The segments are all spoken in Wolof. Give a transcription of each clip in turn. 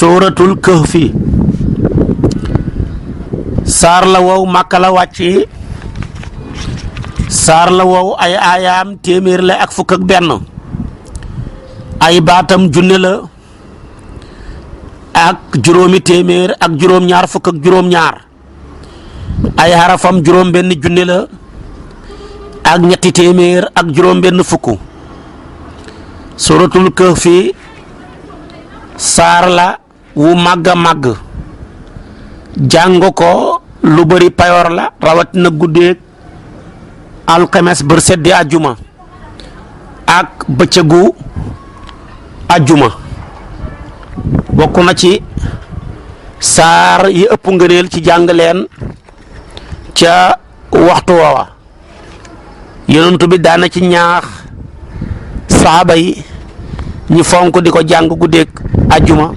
suratul kahfi saar la wow Màkka la wàcc saar la wow ay aayaam téeméer la ak fukk ak benn ay baatam junne la ak juróomi téeméer ak juróom-ñaar fukk ak juróom-ñaar ay xarafam juróom benn junne la ak ñetti téeméer ak juróom benn fukk suratul kahfi saar la wu màgg a màgg jàng ko lu bari payoor la rawat na guddeeg alxames bër seddi ajjuma ak bëccëgu ajjuma bokk na ci saar yi ëpp ngëneel ci jàng leen ca waxtu woowa yonent bi daana ci ñaax saaba yi ñi fonk di ko jàng guddeeg ajjuma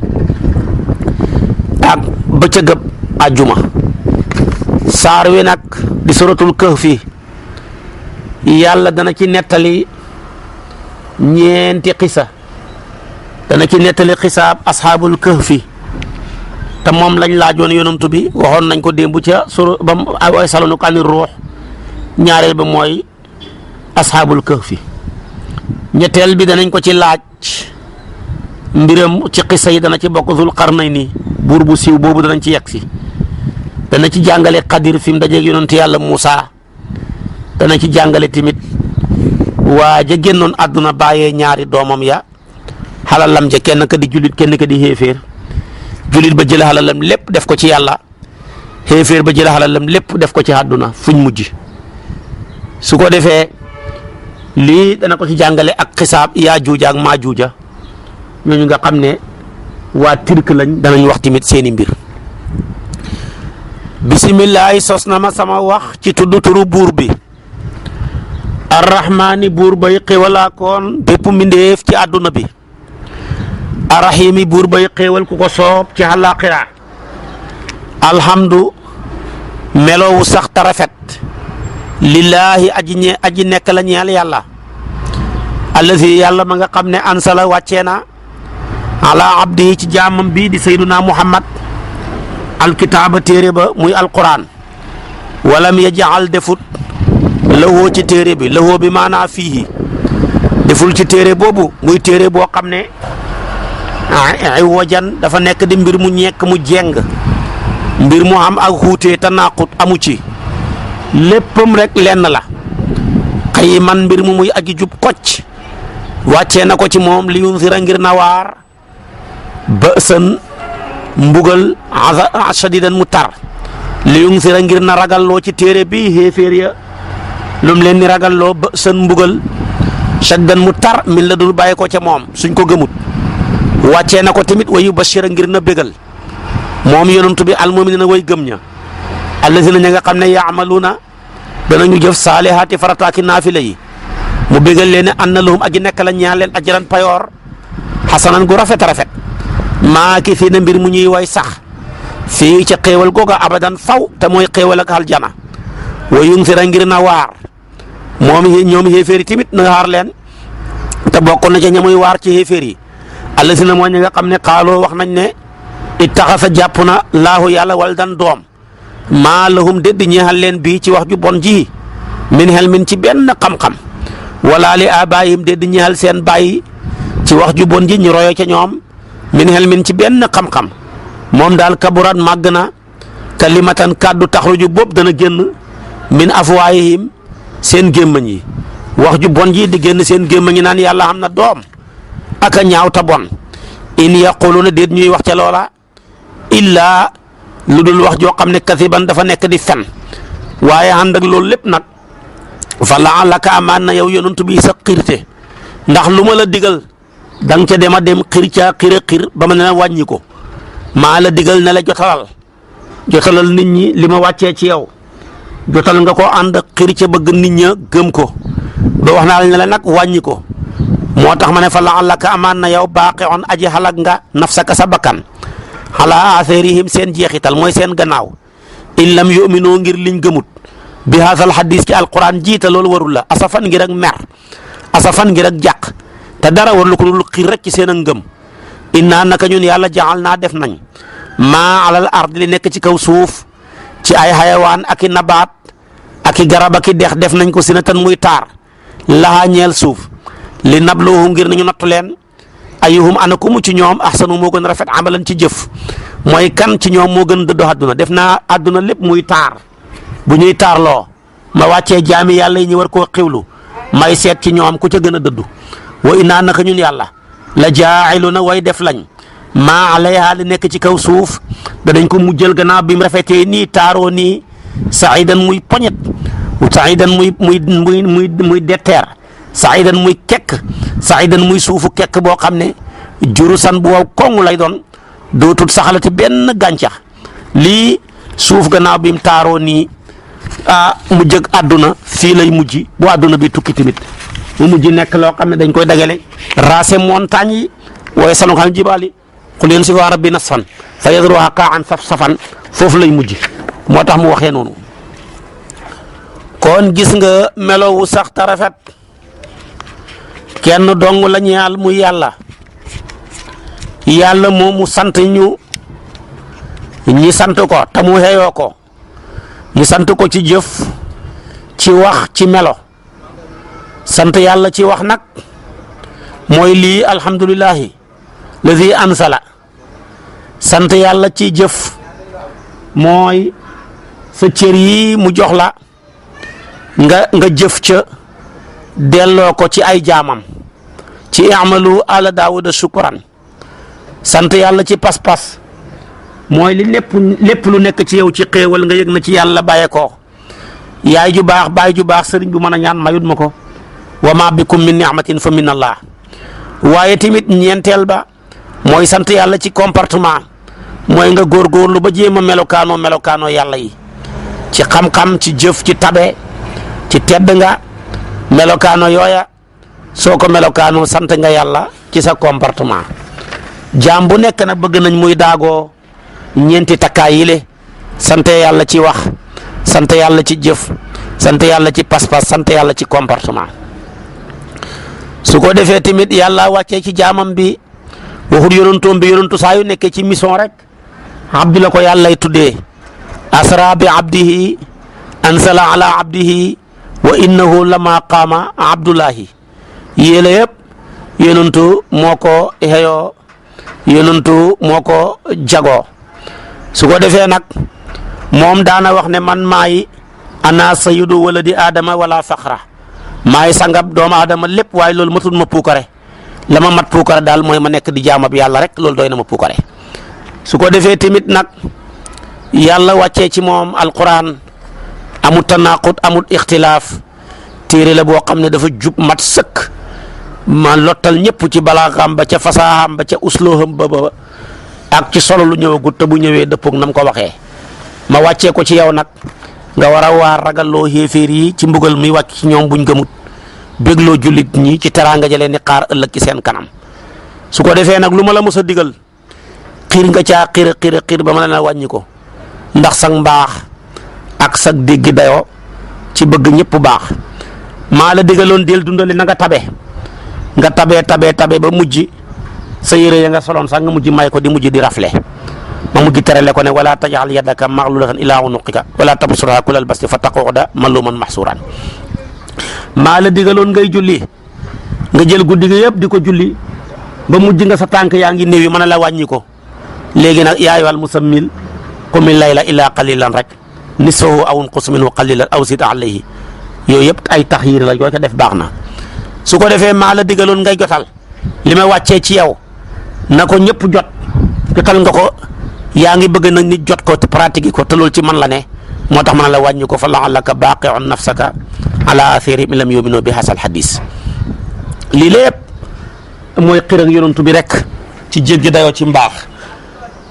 ak bëccëgëb ajjuma saar wi nag di suratul kahfi yàlla dana ci nettali ñeenti xisa dana ci nettali xisaab asxaabul kahfi te moom lañ laajoon yonantu bi waxoon nañ ko démb ca sur ba ay salonu ko ani ruux ñaareel ba mooy asxaabul kahfi ñetteel bi danañ ko ci laaj mbiram ci xisa yi dana ci bokk Zul Qarnayni buur bu siiw boobu danañ ci yegg si dana ci jàngale Xadir fi mu dajeeg yonantu yàlla Muusa dana ci jàngale tamit waa ja génnoon àdduna bàyyee ñaari doomam ya xalalam ja kenn ka di jullit kenn ka di xéeféer jullit ba jël xalalam lépp def ko ci yàlla xéeféer ba jël xalalam lépp def ko ci àdduna fuñ mujj su ko defee lii dana ko ci jàngale ak xisaab yaa juuja ak maa juuja ñooñu nga xam ne waa turk lañ danañ wax tamit seeni mbir bisimillahi sos na ma sama wax ci tudd turu buur bi arrahmaani buur bay xéewalaakoon bépp mbindéef ci àdduna bi arrahimi buur bay xéewal ku ko soob ci àllaaxira alhamdu meloowu sax ta rafet lillaahi aji nekk la ñeel yàlla allazi yàlla ma nga xam ne ansala wàccee na ala abdi ci jaamam bi di sayduna muhammad alkitaaba téere ba muy alquran walam yajal defut lawoo ci téere bi lawoo bi maanaa fiihi deful ci téere boobu muy téere boo xam ne wajan dafa nekk di mbir mu ñekk mu jeng mbir mu am ak xuutee tanaqut amu ci léppam rek lenn la xëy man mbir mu muy aji jub kocc wàccee na ko ci moom li yunsira ngir na waar bësan mbugal shadidan mu tar li yunsira ngir na ragalloo ci téere bi xéeféer ya lum leen ni ragalloo bësan mbugal shadidan mu tar min la dul bàyyi ko ca moom suñ ko gëmut wàccee na ko tamit wayu bashira ngir na bégal moom yonantu bi almu'minina way gëm ña allazina ña nga xam ne yaamaluuna danañu jëf saalihaati farataaki naafila yi mu bégal leen ne anna lahum aji nekk la ñaan leen ajran payoor xasanan gu rafet a rafet maakisiina mbir mu ñuy way sax fii ca xéewal googa abadan faw te mooy xéewal ak aljana wa yunsira ngir na waar moom ñoom xéeféer yi tamit na waar leen te bokk na ca ña muy waar ci xéeféer yi allazina moo ñi nga xam ne xaaloo wax nañ ne ittaxasa jàpp na laahu yàlla waldan doom maa lahum dédd ñeexal leen bii ci wax ju bon ji min xel min ci benn xam-xam wala li abaayim dédd ñeexal seen bàyyi ci wax ju bon ji ñu royo ca ñoom min xel min ci benn xam-xam moom daal kaburat màgg na kalimatan kàddu taxruju boobu dana génn min afwaayihim seen gémmañ yi wax ju bon ji di génn seen gémmañ yi naan yàlla xam na doom aka ñaaw ta bon in yaquluna déet ñuy wax ca loola illaa lu dul wax joo xam ne kasiban dafa nekk di fen waaye ànd ak loolu lépp nag fa la'allaka amaan na yow yonent bi sa xirte ndax lu ma la digal da nga ca dem a dem xir ca xir a xir ba ma ne la wàññi ko maa la digal ne la jotalal nit ñi li ma wàccee ci yow jotal nga ko ànd xir ca bëgg nit ña gëm ko ba wax naa la ne la nag wàññi ko moo tax ma ne fa la'allaka amaan na yow baaqi'un aji xalak nga nafsaka sa bakkan ala atharihim seen jeexital mooy seen gannaaw in lam yu'minu ngir liñ gëmut bi haasal hadis ci alquran jiita loolu warul la asafan ngir ak mer asafan ngir ak jàq te dara warul ko dul xir rek ci seen ak ngëm inna naka ñun yàlla jaxal naa def nañ maa alal ard li nekk ci kaw suuf ci ay xayawaan ak i nabaat ak i garab ak i dex def nañ ko sinatan muy taar lahaa ñeel suuf li nabluhum ngir nañu nattu leen ayyuhum anakum ci ñoom ahsanu moo gën a rafet amalan ci jëf mooy kan ci ñoom moo gën dëddu àdduna def naa àdduna lépp muy taar bu ñuy taarloo ma wàccee jaami yàlla yi ñu war koo xiwlu may seet ci ñoom ku ca gën a dëddu wa innaa naka ñun yàlla la jaa'iluna way def lañ maa alayha li nekk ci kaw suuf danañ ko mujjal gannaaw bi mu rafetee nii taaroo nii saidan muy poñet saidan muy detteer saidan muy kekk saidan muy suufu kekk boo xam ne juru san bu waw koŋŋ lay doon dootul saxalati benn gàncax lii suuf gannaaw bi mu taaroo nii mujj ak àdduna fii lay mujj bu àdduna bi tukki tamit mu mujj nekk loo xam ne dañ koy dagale raase montagne yi waaye sanu xam jibaal yi qul yansifuhaa rabbii nasfan fa yadruhaa qaa'an safsafan foofu lay mujj moo tax mu waxee noonu kon gis nga melowu sax ta rafet kenn dong la ñaal muy yàlla moomu sant ñi sant ko te mu xeyoo ko ñu sant ko ci jëf ci wax ci melo sant yàlla ci wax nag mooy lii alhamdulillahi lazi ansala sant yàlla ci jëf mooy sa cër yi mu jox la nga jëf ca delloo ko ci ay jaamam ci i'malu ala daawuda shukran sant yàlla ci pas-pas mooy li lépp lu nekk ci yow ci xéewal nga yëg na ci yàlla bàyyee ko yaay ju baax baay ju baax sëriñ bu mën a ñaan mayut ma ko wa ma bikum min ni'matin fa min allah waaye tamit ñeenteel ba mooy sant yàlla ci comportement mooy nga góorgóorlu ba jéem a melokaanoo yàlla yi ci xam-xam ci jëf ci tabe ci tedd nga melokaano yooya soo ko melokaanoo sant nga yàlla ci sa comportement jaam bu nekk nag bëgg nañ muy daagoo ñeenti takkaay yile sant yàlla ci wax sant yàlla ci jëf sant yàlla ci pas-pas sant yàlla ci comportement su ko defee tamit yàlla wàccee ci jaamam bi waxut yonantoom bi yonantu saa yu nekkee ci mission rek abdi la ko yàllay tuddee asra bi abdihi ansala ala abdihi wa innahu lama qaama abdullahi yéela yëpp yonantu moo ko xeyoo yonantu moo ko jagoo su ko defee nag moom daana wax ne man maay ana sayyidu waladi aadama wala faxra maay sangab doomu aadama lépp waaye loolu matul ma puukare la ma mat puukare daal mooy ma nekk di jaamab yàlla rek loolu doy na ma puukare su ko defee tamit nag yàlla wàccee ci moom alquran amut tanaqut amut ixtilaaf téere la boo xam ne dafa jub mat sëkk ma lottal ñëpp ci balaaxam ba ca fasaaxam ba ca uslooxam ba ak ci solo lu ñëwagut te bu ñëwee dëppoog nam ko waxee ma wàccee ko ci yow nag nga war a waar ragalloo xéeféer yi ci mbugal muy wàcc ci ñoom buñ gëmut bégloo jullit ñi ci teraanga ja leen di xaar ëllëg ci seen kanam su ko defee nag lu ma la mos a digal xiir nga caa xiir ba ma la wàññi ko ndax sag mbaax ak sag dégg dayoo ci bëgg ñëpp baax maa la digaloon del dundali na nga tabe ba mujj sa yére ya nga soloon sax nga mujj may ko di mujj di rafle ma mujj terale ko ne wala tajal yadaka maghlulatan ila unuqika wala tabsurha kullal basti fa taquda maluman mahsuran maa la digaloon ngay julli nga jël guddi gi yëpp di ko julli ba mujj nga sa tànk yaa ngi néew yi mën a la wàññi ko léegi nag yaa ayyuhal muzammil qumil layla illa qalilan rek nisfahu aw unqus minhu qalilan aw zid alayhi yooyu yëpp ay taxyiir la yoo ko def baax na su ko defee maa la digaloon ngay jotal li ma wàccee ci yow na ko ñëpp jotal nga ko yaa ngi bëgg nag nit jot ko te pratique ko te loolu ci man la ne moo tax mën la wàññi ko fa la'allaka baaqi'un nafsaka ala atharihim in lam yu'minu bi haazal hadiis lii lépp mooy xir ak yonantu bi rek ci jéggi dayoo ci mbaax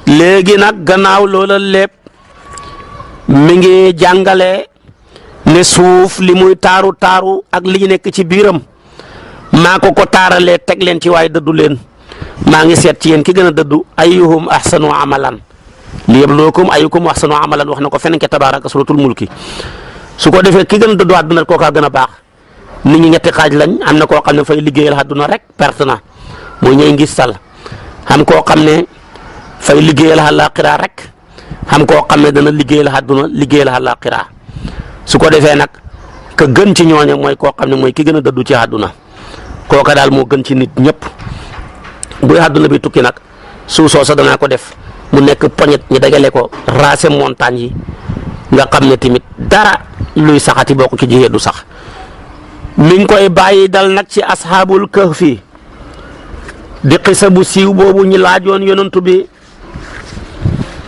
léegi nag gannaaw loola lépp mi ngi jàngale ne suuf li muy taaru ak li ñu nekk ci biiram maa ko taaralee teg leen ci waaye dëddu leen maa ngi seet ci yéen ki gën a dëddu ayyuhum ahsanu amalan liyabluwakum ayyukum ahsanu amalan wax na ko feneen ke tabaaraka suratul mulki su ko defee ki gën a dëddu àdduna kookaa gën a baax nit ñi ñetti xaaj lañ am na koo xam ne fay liggéeyal àdduna rek perte na mooy ñooy ngistal xam koo xam ne fay liggéeyal àllaaxira rek xam koo xam ne dana liggéeyal àdduna liggéeyal àllaaxira su ko defee nag ka gën ci ñooña mooy koo xam ne mooy ki gën a dëddu ci àdduna kooka daal moo gën ci nit ñëpp buy àdduna bi tukki nag suuf soosa danaa ko def mu nekk poñet ñi dagale ko raase montagne yi nga xam ne tamit dara luy saxati boo ko ci jiyee du sax mi ngi koy bàyyi dal nag ci asxaabul kahfi di xisa bu siiw boobu ñu laajoon yonantu bi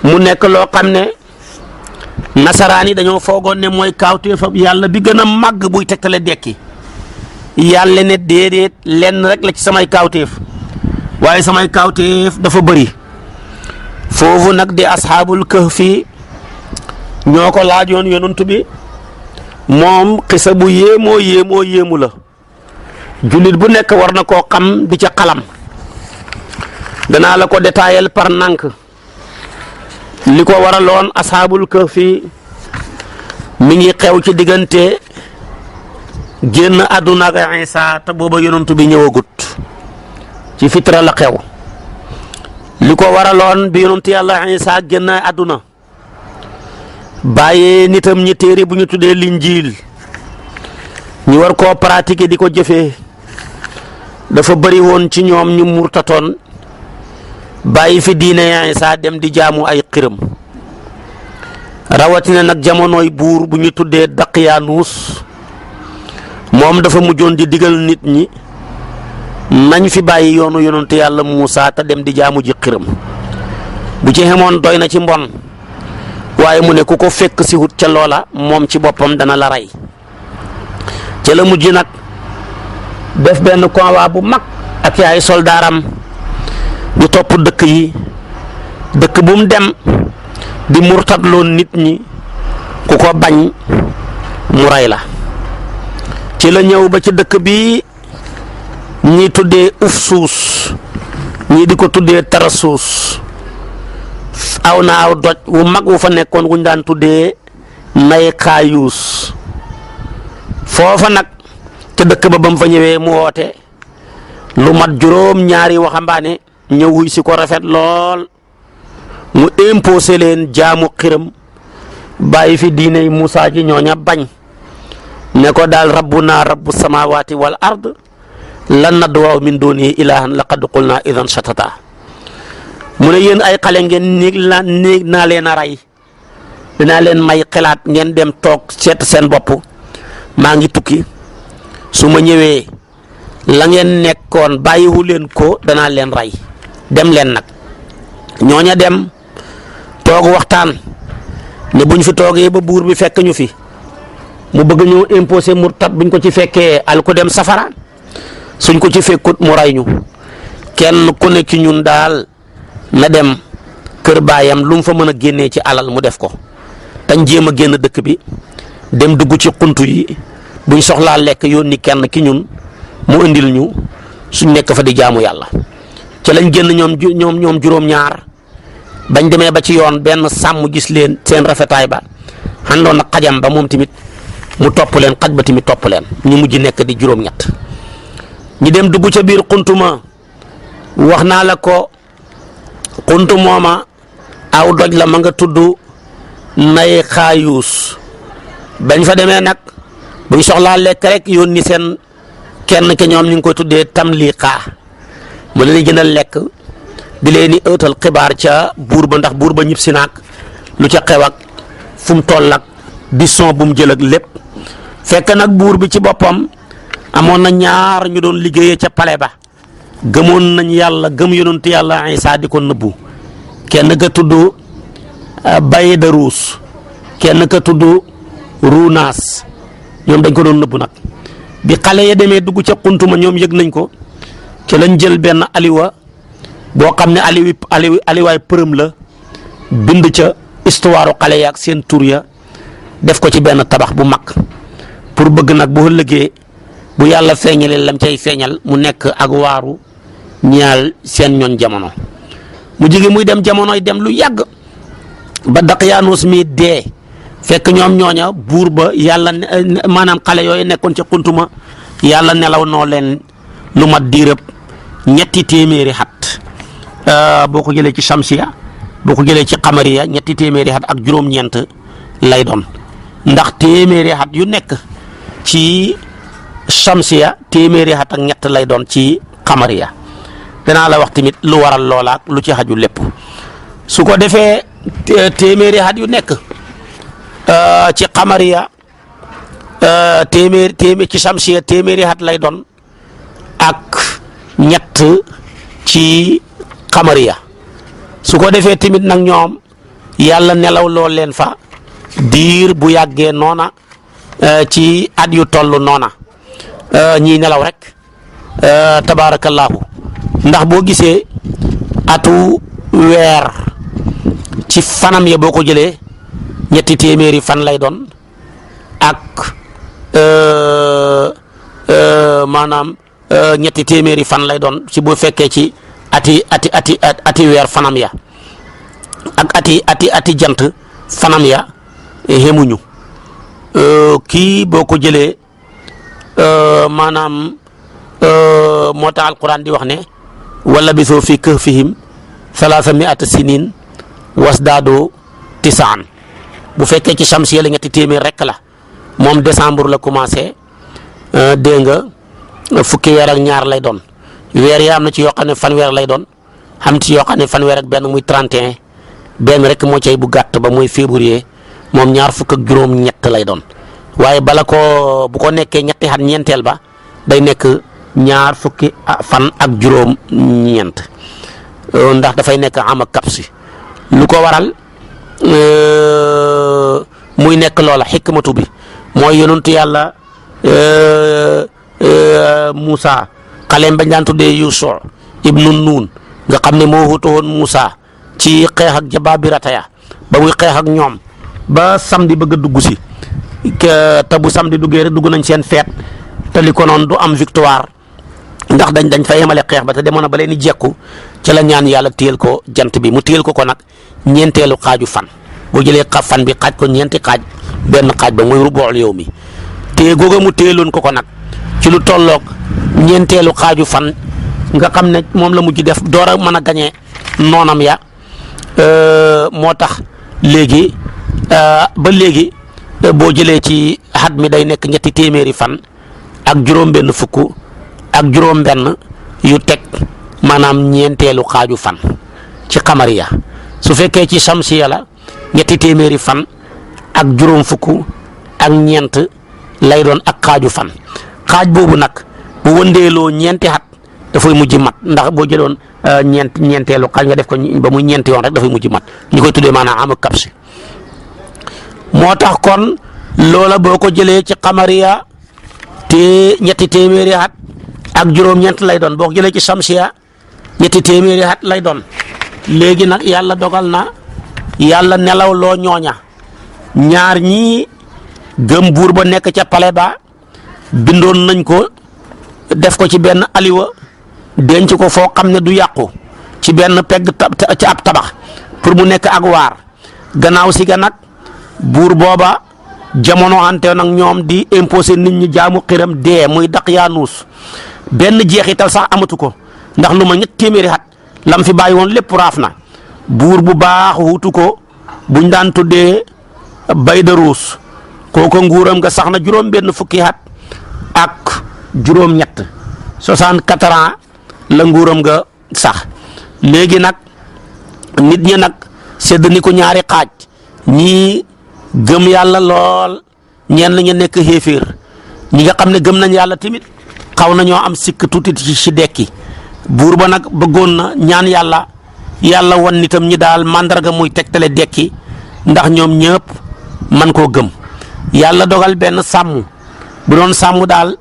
mu nekk loo xam ne nasaraan yi dañoo foogoon ne mooy kaawteef yàlla bi gën a màgg buy tegtale dekki yàlla ne déedéet lenn rek la ci samay kaawteef waaye samay kaawteef dafa bëri foofu nag di asxaabul kahfi ñoo ko laajoon yonantu bi moom xisa bu yéemoo la jullit bu nekk war na koo xam di ca xalam danaa la ko détaillé par nànk li ko waraloon asxaabul kahfi mi ngi xew ci diggante génn àdduna ak Isa te booba yonantu bi ñëwagut ci fitra la xew li ko waraloon bi yonantu yàlla Isa génn àdduna bàyyee nitam ñi téere bu ñu tuddee linjiil ñu war koo pratiquer di ko jëfee dafa bëri woon ci ñoom ñu murtatoon bàyyi fi diine Isa dem di jaamu ay xiram rawatina nag jamonooy buur bu ñu tuddee Daqyaanuus moom dafa mujjoon di digal nit ñi nañ fi bàyyi yoonu yonentu yàlla Muusa te dem di jaamu ji xiram bu ci xemoon doy na ci mbon waaye mu ne ku ko fekk si wut ca loola moom ci boppam dana la rey ca la mujj nag def benn convoi bu mag ak ay soldaaram di topp dëkk yi dëkk bu mu dem di murtadloon nit ñi ku ko bañ mu rey la ci la ñëw ba ci dëkk bi ñi tuddee Ufsuus ñii di ko tuddee Tarasuus aw na aw doj wu mag wu fa nekkoon wuñ daan tuddee Naykayuus foofa nag ca dëkk ba mu fa ñëwee mu woote lu mat juróom-ñaari waxambaane ñëw wuy si ko rafet lool mu imposé leen jaamu xiram bàyyi fi diiney Muusaa ji ñooña bañ ne ko daal rabbuna rabbu samawati wal ard lan nad'uwa min dunihi ilahan laqad qulna idan shatata mu ne yéen ay xale ngeen néeg naa leen a rey dinaa leen may xalaat ngeen dem toog seet seen bopp maa ngi tukki su ma ñëwee la ngeen nekkoon bàyyiwu leen ko danaa leen rey dem leen nag ñooña dem toog waxtaan ne buñ fi toogee ba buur bi fekk ñu fi mu bëgg ñu imposé murtad buñ ko ci fekkee al ko dem safara suñ ko ci fekkut mu rey ñu kenn ku ne ci ñun daal na dem kër baayam lu mu fa mën a génnee ci alal mu def ko tañ jéem a génn dëkk bi dem dugg ci xuntu yi buñ soxlaa lekk yónni kenn ki ñun mu indil ñu suñ nekk fa di jaamu yàlla ca lañ génn ñoom juróom-ñaar bañ demee ba ci yoon benn sàmm gis leen seen rafetaay ba àndoon na xajam ba moom tamit mu topp leen xaj ba tamit topp leen ñu mujj nekk di juróom-ñett ñi dem dugg ca biir xuntuma wax naa la ko xuntu mooma aw doj la ma nga tudd Naykayuus bañ fa demee nag buñ soxlaa lekk rek yónni seen kenn ke ñoom ñu ngi koy tuddee Tamliqa mu leen di jëndal lekk di leen di ëttal xibaar ca buur ba ndax buur ba ñib si naag lu ca xew ak fu mu toll ak décision bu mu jël ak lépp fekk nag buur bi ci boppam amoon na ñaar ñu doon liggéeyee ca pale ba gëmoon nañ yàlla gëm yonent yàlla Isaa di ko nëbbu kenn ka tudd Baydaruus kenn ka tudd Ruunaas ñoom dañ ko doon nëbbu nag bi xale ya demee dugg ca xuntuma ñoom yëg nañ ko ci lañ jël benn aliwa boo xam ne aliwaay përëm la bind ca histoire xale ya ak seen tur ya def ko ci benn tabax bu mag pour bëgg nag bu ëllëgee bu yàlla feeñalee lam cay feeñal mu nekk ak waaru ñaal seen ñoon jamono mu jigi muy dem jamonoy dem lu yàgg ba Daqyaanuus mi dee fekk ñoom ñooña buur ba yàlla maanaam xale yooyu nekkoon ca xuntuma yàlla nelaw noo leen lu mat diirëb 300 at boo ko jëlee ci samsiya boo ko jëlee ci xamariya ñetti téeméeri at ak juróom-ñeent lay doon ndax téeméeri at yu nekk ci samsiya téeméeri at ak ñett lay doon ci xamariya danaa la wax tamit lu waral loola ak lu ci xaju lépp su ko defee téeméeri at yu nekk ci xamariya téeméer ci samsiya téeméeri at lay doon ak ñett ci xamariya su ko defee tamit nag ñoom yàlla nelaw loo leen fa diir bu yàggee noona ci at yu toll noona ñiy nelaw rek tabaarakallaahu ndax boo gisee atu weer ci fanam ya boo ko jëlee ñetti téeméeri fan lay doon ak maanaam ñetti téeméeri fan lay doon ci bu fekkee ci ati weer fanam ya ak ati jant fanam ya xemuñu kii boo ko jëlee maanaam moo tax alquran di wax ne wala bisoo fi kahfihim 300 sinin wasdaado tisaan bu fekkee ci samsiya la ñetti téeméer rek la moom décembre la commencé dégg nga fukki weer ak ñaar lay doon weer yi am na ci yoo xam ne fanweer lay doon xam ci yoo xam ne fanweer ak benn muy 31 benn rek moo cay bu gàtt ba muy février moom ñaar fukk ak juróom-ñett lay doon waaye bala ko bu ko nekkee ñetti at ñeenteel ba day nekk ñaar fukki fan ak juróom-ñeent ndax dafay nekk am ak kapsi lu ko waral muy nekk loola xikmatu bi mooy yonentu yàlla Moussa xaleem bañ daan tuddee Yuusu ibnu Nuun nga xam ne moo wutu woon Moussa ci xeex ak Jabaabirata ya ba muy xeex ak ñoom ba samedi bëgg a dugg si te bu samedi duggee rek dugg nañ seen feet te li ko noonu du am victoire ndax dañ fa yemale xeex ba te demoon na ba leen di jekku ci la ñaan yàlla téyel ko jant bi mu téyel ko nag ñeenteelu xaaju fan boo jëlee fan bi xaaj ko ñeenti xaaj benn xaaj ba muy rubool yow mi téye googa mu téyeloon ko nag ci lu tolloog ñeenteelu xaaju fan nga xam ne moom la mujj def door a mën a gañee noonam ya moo tax léegi ba léegi boo jëlee ci xat mi day nekk ñetti téeméeri fan ak juróom-benn fukk ak juróom-benn yu teg maanaam ñeenteelu xaaju fan ci xamariya su fekkee ci samsiya la ñetti téeméeri fan ak juróom fukk ak ñeent lay doon ak xaaju fan xaaj boobu nag bu wëndeeloo ñeenti xat dafay mujj mat ndax boo jëloon ñeenteelu xaaj nga def ko ba muy ñeenti yoon rek dafay mujj mat ñu koy tuddee maanaam am ak kapsi moo tax kon loola boo ko jëlee ci xamariya te ñetti téeméeri xat ak juróom-ñeent lay doon boo ko jëlee ci samsiya ñetti téeméeri xat lay doon léegi nag yàlla dogal na yàlla nelaw loo ñooña ñaar ñii gëm buur ba nekk ca pale ba bindoon nañ ko def ko ci benn aliwa denc ko foo xam ne du yàqu ci benn pegg ci ab tabax pour mu nekk ak waar gannaaw si ga nag buur booba jamono ante nag ñoom di imposer nit ñi jaamu xiram dee muy Daqyaanus benn jeexital sax amatu ko ndax lu ma ñett téeméeri at lam fi bàyyi woon lépp raaf na buur bu baax wutu ko buñ daan tuddee Baydaruus kooku nguuram nga sax na juróom-benn fukki at ak juróom-ñett 64 ans la nguuram nga sax léegi nag nit ñi nag sedd ni ko ñaari xaaj ñii gëm yàlla lool ñenn ñi nekk xéeféer ñi nga xam ne gëm nañ yàlla tamit xaw nañoo am sikk tuuti ci dekki buur ba nag bëggoon na ñaan yàlla wan nitam ñi daal mandarga muy tegtale dekki ndax ñoom ñëpp man koo gëm yàlla dogal benn sàmm bu doon sàmm daal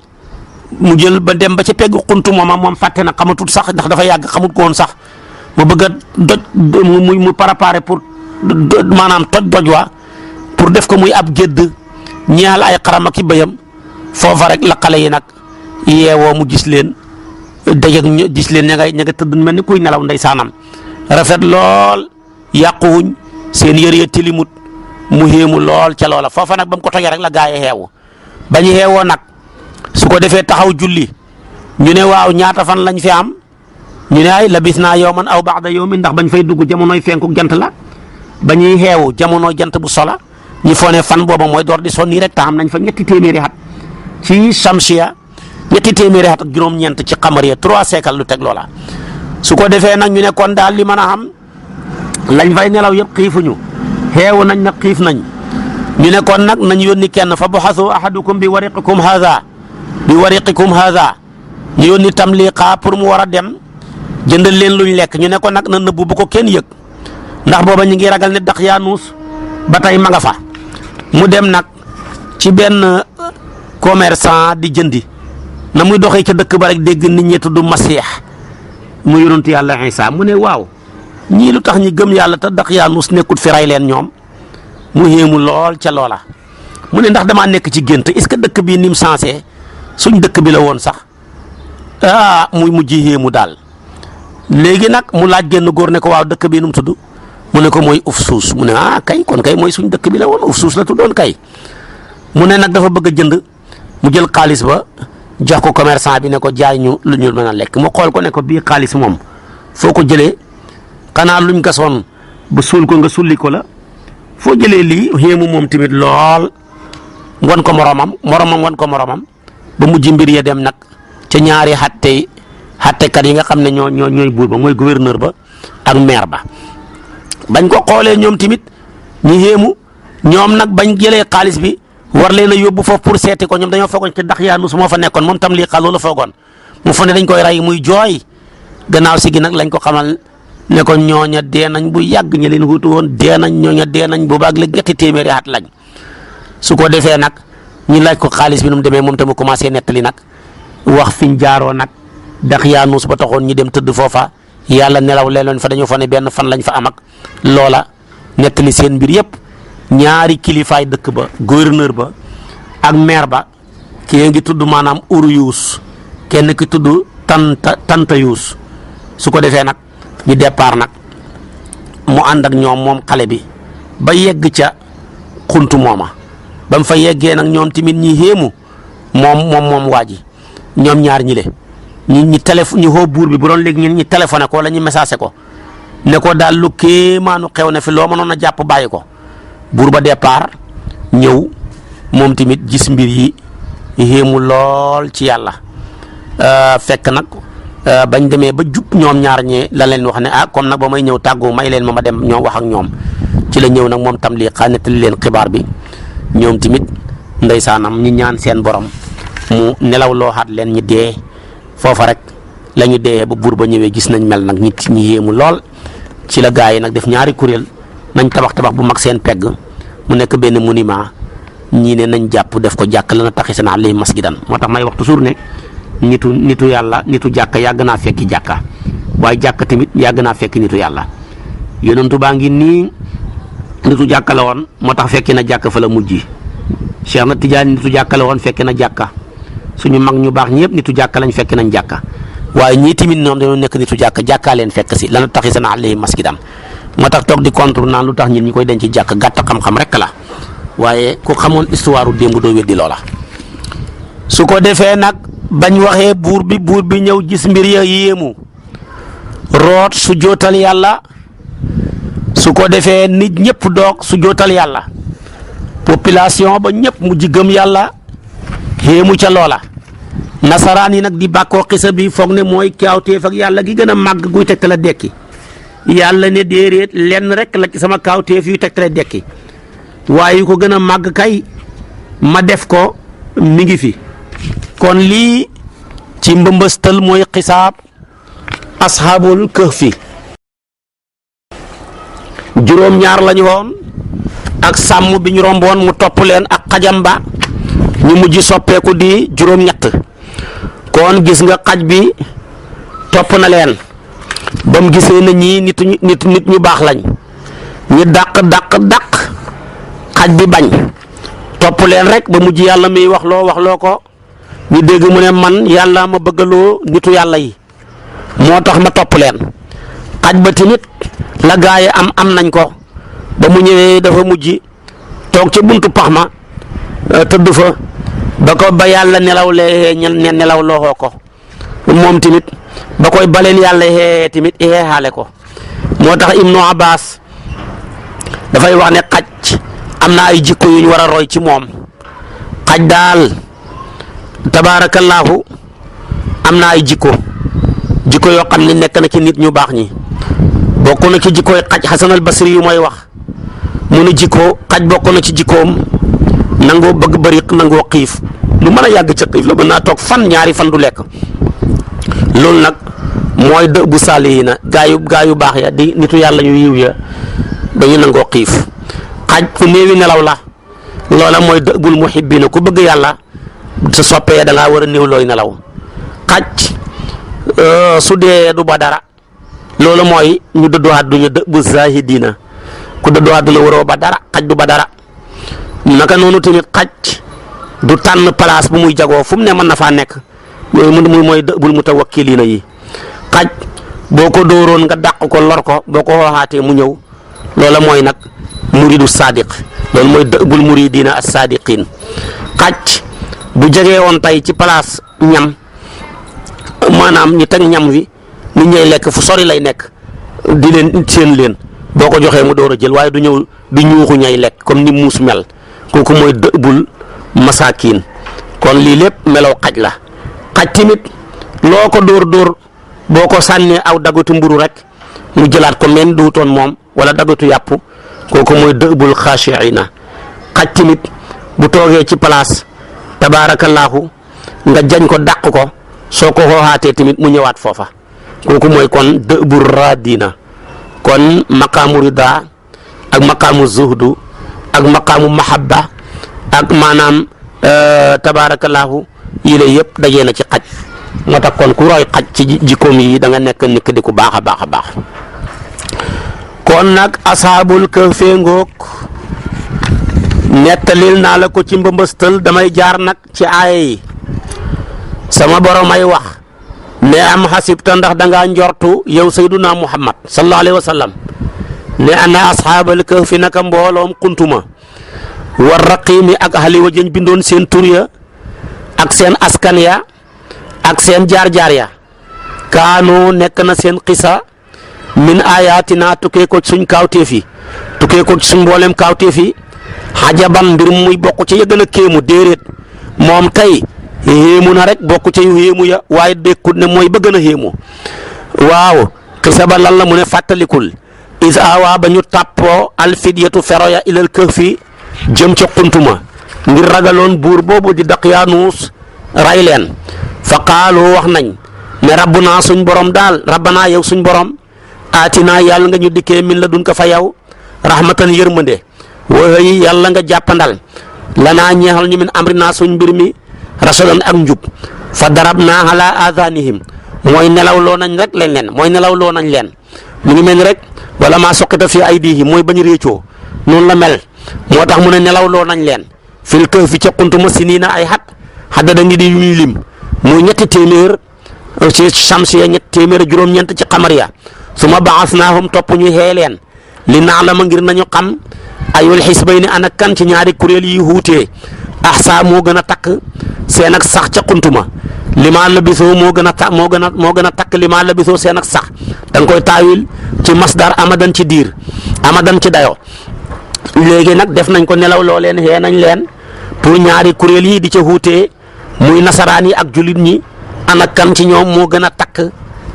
mu jël ba dem ba ca peggu xuntu moom fàtte na xamatut sax ndax dafa yàgg xamut ko woon sax mu bëgg a doj mu préparé pour maanaam doj wa pour def ko muy ab gédd ñaal ay xaram ak i bëyam foofa rek la xale yi nag yeewoo mu gis leen dajeeg gis leen ña nga tëdd mel ni kuy nelaw ndeysaanam rafet lool yàquwuñ seen yëre tilimut mu xéemu lool ca loola foofa nag ba mu ko tojee rek la gaa yi xeewu bañu xeewoo nag su ko defee taxaw julli ñu ne waaw ñaata fan lañ fi am ñu ne ay labis naa yawman aw ba'da yawmin ndax bañ fay dugg jamonoy fenku jant la ba ñuy xeewu jamono jant bu sola ñu foo ne fan booba mooy door di sonni rek taxam nañ fa ñetti téeméeri at ci Shamsiya ñetti téeméeri at ak juróom-ñeent ci Qamariya 3 siècles lu teg loola. su ko defee nag ñu ne kon daal li mën a xam lañ fay nelaw yëpp xiifuñu xeewu nañ nag xiif nañ ñu ne kon nag nañ yónni kenn fa baxasu ahadukum bi wariqikum haadha ñu yónni Tamliqa pour mu war a dem jëndal leen luñ lekk ñu ne ko nag na nëbbu bu ko kenn yëg ndax booba ñu ngi ragal ne Daqyaanus ba tey ma nga fa mu dem nag ci benn commerçant di jëndi na muy doxee ca dëkk ba rek dégg nit ñi tudd Masiix mu yonent yàlla Isaa mu ne waaw ñii lu tax ñi gëm yàlla te Daqyaanus nekkut fi ray leen ñoom mu yéemu lool ca loola mu ne ndax damaa nekk ci gént est-ce que dëkk bii ni mu sensé suñ dëkk bi la woon sax muy mujj yéemu daal léegi nag mu laaj génn góor ne ko waaw dëkk bii nu mu tudd mu ne ko mooy Ufsuus mu ne kay kon kay mooy suñ dëkk bi la woon Ufsuus la tuddoon kay mu ne nag dafa bëgg a jënd mu jël xaalis ba jox ko commerçant bi ne ko jaay ñu lu ñu mën a lekk mu xool ko ne ko bii xaalis moom foo ko jëlee xanaa luñ gasoon ba suul ko nga sulli ko la foo jëlee lii yéemu moom tamit lool wan ko moromam wan ko moromam ba mujj mbir ya dem nag ca ñaari xattekat yi nga xam ne ñooy buur ba mooy gouverneur ba ak maire ba bañ ko xoolee ñoom tamit ñu yéemu ñoom nag bañ jëlee xaalis bi war leen a yóbbu foofu pour seeti ko ñoom dañoo foogoon ci Daqyaanus moo fa nekkoon moom Tamliqa loolu foogoon mu fa ne dañ koy rey muy jooy gannaaw si gi nag lañ ko xamal ne ko ñooña dee nañ bu yàgg ñi leen wutu woon dee nañ ñooña dee nañ bu baag la ñetti téeméeri at lañ su ko defee nag ñu laaj ko xaalis bi nu mu demee moom tamit commencé nettali nag wax fiñ jaaroo nag Daqyaanus ba taxoon ñu dem tëdd foofa yàlla nelaw leen fa dañoo fa ne benn fan lañ fa am ak loola nettali seen mbir yëpp ñaari kilifaay dëkk ba gouverneur ba ak maire ba kii ngi tudd maanaam Uruyus kenn ki tudd Tantayus su ko defee nag ñu départ nag mu ànd ak ñoom moom xale bi ba yegg ca xuntu mooma ba mu fa yeggee nag ñoom tamit ñi xéemu moom waa ji ñoom ñaar ñi le ñi téléphone ñu xoo buur bi bu doon léegi ñi téléphoné ko wala ñu messagé ko ne ko daal lu kéemaanu xew na fi loo mënoon a jàpp bàyyi ko buur ba départ ñëw moom tamit gis mbir yi xéemu lool ci yàlla fekk nag bañ demee ba jub ñoom ñaar ñee la leen wax ne comme nag ba may ñëw tàggu may leen ma dem ñoom wax ak ñoom ci la ñëw nag moom Tamliqa nettali leen xibaar bi ñoom tamit ndeysaanam ñi ñaan seen borom mu nelaw loo xaat leen ñi dee foofa rek la ñu dee ba buur ba ñëwee gis nañ mel nag nit ñi yéemu lool ci la gaa yi nag def ñaari kuréel nañ tabax bu mag seen pegg mu nekk benn monument ñii ne nañ jàpp def ko jàkk la na taxi seen alayhi masjidan moo tax may wax toujours ne nitu yàlla nitu jàkka yàgg naa fekki jàkka waaye jàkka tamit yàgg naa fekki nitu yàlla yonentu baa ngi nii nitu jàkka la woon moo tax fekki na jàkka fa la mujj Cheikh na Tidiane nitu jàkka la woon fekki na jàkka suñu mag ñu baax ñëpp nitu jàkka lañ fekk nañ jàkka waaye ñii tamit ñoom dañoo nekk nitu jàkkaa leen fekk si lana taxi seen alayhi masjidan moo tax toog di contre naan lu tax ñun ñi koy denc jàkk gàtt xam-xam rek la waaye ku xamoon histoire démb doo weddi loola su ko defee nag bañ waxee buur bi ñëw gis mbir ya yéemu root su jootal yàlla su ko defee nit ñëpp doog su jootal yàlla population ba ñëpp mu ji gëm yàlla xéemu ca loola nasaraan yi nag di bàkkoo xisa bi foog ne mooy kaawteef ak yàlla gi gën a màgg guy tegtale dekki yàlla ne déedéet lenn rek la ci sama kaawteef yu tegtale dekki waaye yu ko gën a màgg kay ma def ko mi ngi fi kon lii ci mbëmbëstal mooy xisaab asxaabul kahfi juróom-ñaar lañu woon ak sàmm bi ñu romboon mu topp leen ak xajam ba ñu mujj soppeeku di juróom-ñett kon gis nga xaj bi topp na leen ba mu gisee na ñii nit ñu baax lañ ñi dàq xaj bi bañ topp leen rek ba mujj yàlla miy wax loo ko ñu dégg mu ne man yàlla ma bëggaloo nitu yàlla yi moo tax ma topp leen xaj ba tamit la gaa yi am nañ ko ba mu ñëwee dafa mujj toog ca buntu pax ma tëdd fa ba yàlla nelaw lee nelaw loo ko moom tamit ba koy baleen yàlla xee tamit xeexaale ko moo tax Ibnu Abbas dafay wax ne xaj am na ay jikko yu ñu war a roy ci moom xaj daal tabaarakallaahu am na ay jikko yoo xam ne nekk na ci nit ñu baax ñi bokk na ci jikkoy xaj Xasan al Basri yu mooy wax mu ne jikko xaj bokk na ci jikkoom nangoo bëgg bëri nangoo xiif lu mën a yàgg ca xiif la mën naa toog fan ñaari fan du lekk loolu nag mooy dë bu saalihiina gaa yu baax ya di nitu yàlla ñu yiw ya dañu nangoo xiif xaj fu néewi nelaw la loola mooy dë bul muhibbiina ku bëgg yàlla sa soppee da ngaa war a néew looy nelaw xaj su dee du ba dara loolu mooy ñu dëddu àdduna dë bu zaahidiina ku dëddu àdduna waroo ba dara xaj du ba dara naka noonu tamit xaj du tànn place bu muy jagoo fu mu ne mën na faa nekk mooy dëbul mutawakkiliina yi xaj boo ko dóoroon nga dàq ko lor ko boo ko waxaatee mu ñëw loola mooy nag muridu sadiq loolu mooy dëbul muridiina as sadiqin xaj bu jegee woon tey ci place ñam maanaam ñu teg ñam wi nit ñay lekk fu sori lay nekk di leen seen leen boo ko joxee mu door a jël waaye du ñëw du ñuuxu ñay lekk comme ni muus mel kooku mooy dëbul masaakiin kon lii lépp melaw xaj la xaj tamit loo ko dóor boo ko sànnee aw dagatu mburu rek mu jëlaat ko men duutoon moom wala dagatu yàpp kooku mooy dëbul xaashiina xaj tamit bu toogee ci place tabaarakallaahu nga jañ ko dàq ko soo ko xooxaatee tamit mu ñëwaat foofa kooku mooy kon dëbul raadiina kon maqaamu ridaa ak maqaamu zuhdu ak maqaamu mahabba ak maanaam tabaarakallaahu yile yëpp dajee na ci xaj moo tax kon ku roy xaj ci jikkoom yi da nga nekk nit di ku baax a baax a baax kon nag asaabul kahfi ngoog nettalil naa la ko ci mbëmbëstal damay jaar nag ci aaya yi sama borom ay wax ne am xasibta ndax da ngaa njortu yow sayduna muhammad sallallahu alayhi wa sallam ne ana asxaabal kahfi naka mbooloom xuntuma war raqiimi ak ahli wa jëñ bindoon seen tur ya ak seen askan ya ak seen jaar-jaar ya kaanu nekk na seen xisa min ayatina tukkee ko suñ kaawteef yi tukkee ko suñ mboolem kaawteef yi xajaban mbir muy bokk ci ya gën a kéemu déeréet moom tey héemu na rek bokk ca yu héemu ya waaye dékkut ne mooy ba gën a héemu waaw xisa ba lan la mu ne fàttalikul is awa ba ñu tàppoo alfidyatu fero ya ilal kahfi jëm ca xuntuma ngir ragaloon buur boobu di Daqyaanuus ray leen fa qaalu wax nañ ne rabbunaa suñ borom daal rabbanaa yow suñ borom aatinaa yàlla nga ñu dikkee min la dun ko fa yow rahmatan yërmande waxëy yàlla nga jàppandal lanaa ñeexal ñu min amrinaa suñ mbir mi rasadan ak njub fa darabnaa ala aadaanihim mooy nelaw loo nañ rek leen mooy nelaw loo nañ leen mu ngi mel ni rek wala maa soqita fi aydihim mooy bañ réccoo noonu la mel moo tax mu ne nelaw loo nañ leen fil kahfi ca xuntuma siniina ay xat da ngi di yuñ lim muy ñetti téeméer ci samsiya ñetti téeméer juróom-ñeent ci xamar ya su ma baasnaahum topp ñu xee leen li naalama ngir nañu xam ayul xisbayni ana kan ci ñaari kuréel yi wuutee ahsaa moo gën a takk seen ak sax ca xuntuma limaa labisoo moo gën a takk limaa labisoo seen ak sax da nga koy taawil ci masdar amadan ci diir amadan ci dayo léegi nag def nañ ko nelaw loo leen xee nañ leen pour ñaari kuréel yi di ca wuutee muy nasaraan yi ak julit ñi ana kan ci ñoom moo gën a takk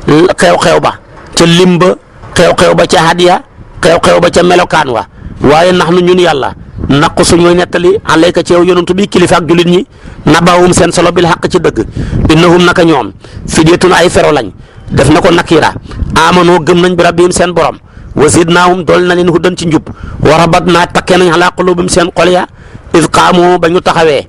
xew-xew ba ca limba xew-xew ba ca hadiya xew-xew ba ca melokaan wa waaye nax nu ñun yàlla naqu suñooy nettali alayka ci yow yonantu bi kilifa ak julit ñi nabawum seen solo bil xaq ci dëgg innahum naka ñoom fidyatun ay fero lañ def na ko nakira amanoo gëm nañ bi rabbihim seen borom wa zidnaahum dool na leen hudan ci njub wa rabatnaa takkee nañ ala qulubihim seen xol ya id qaamu ba ñu taxawee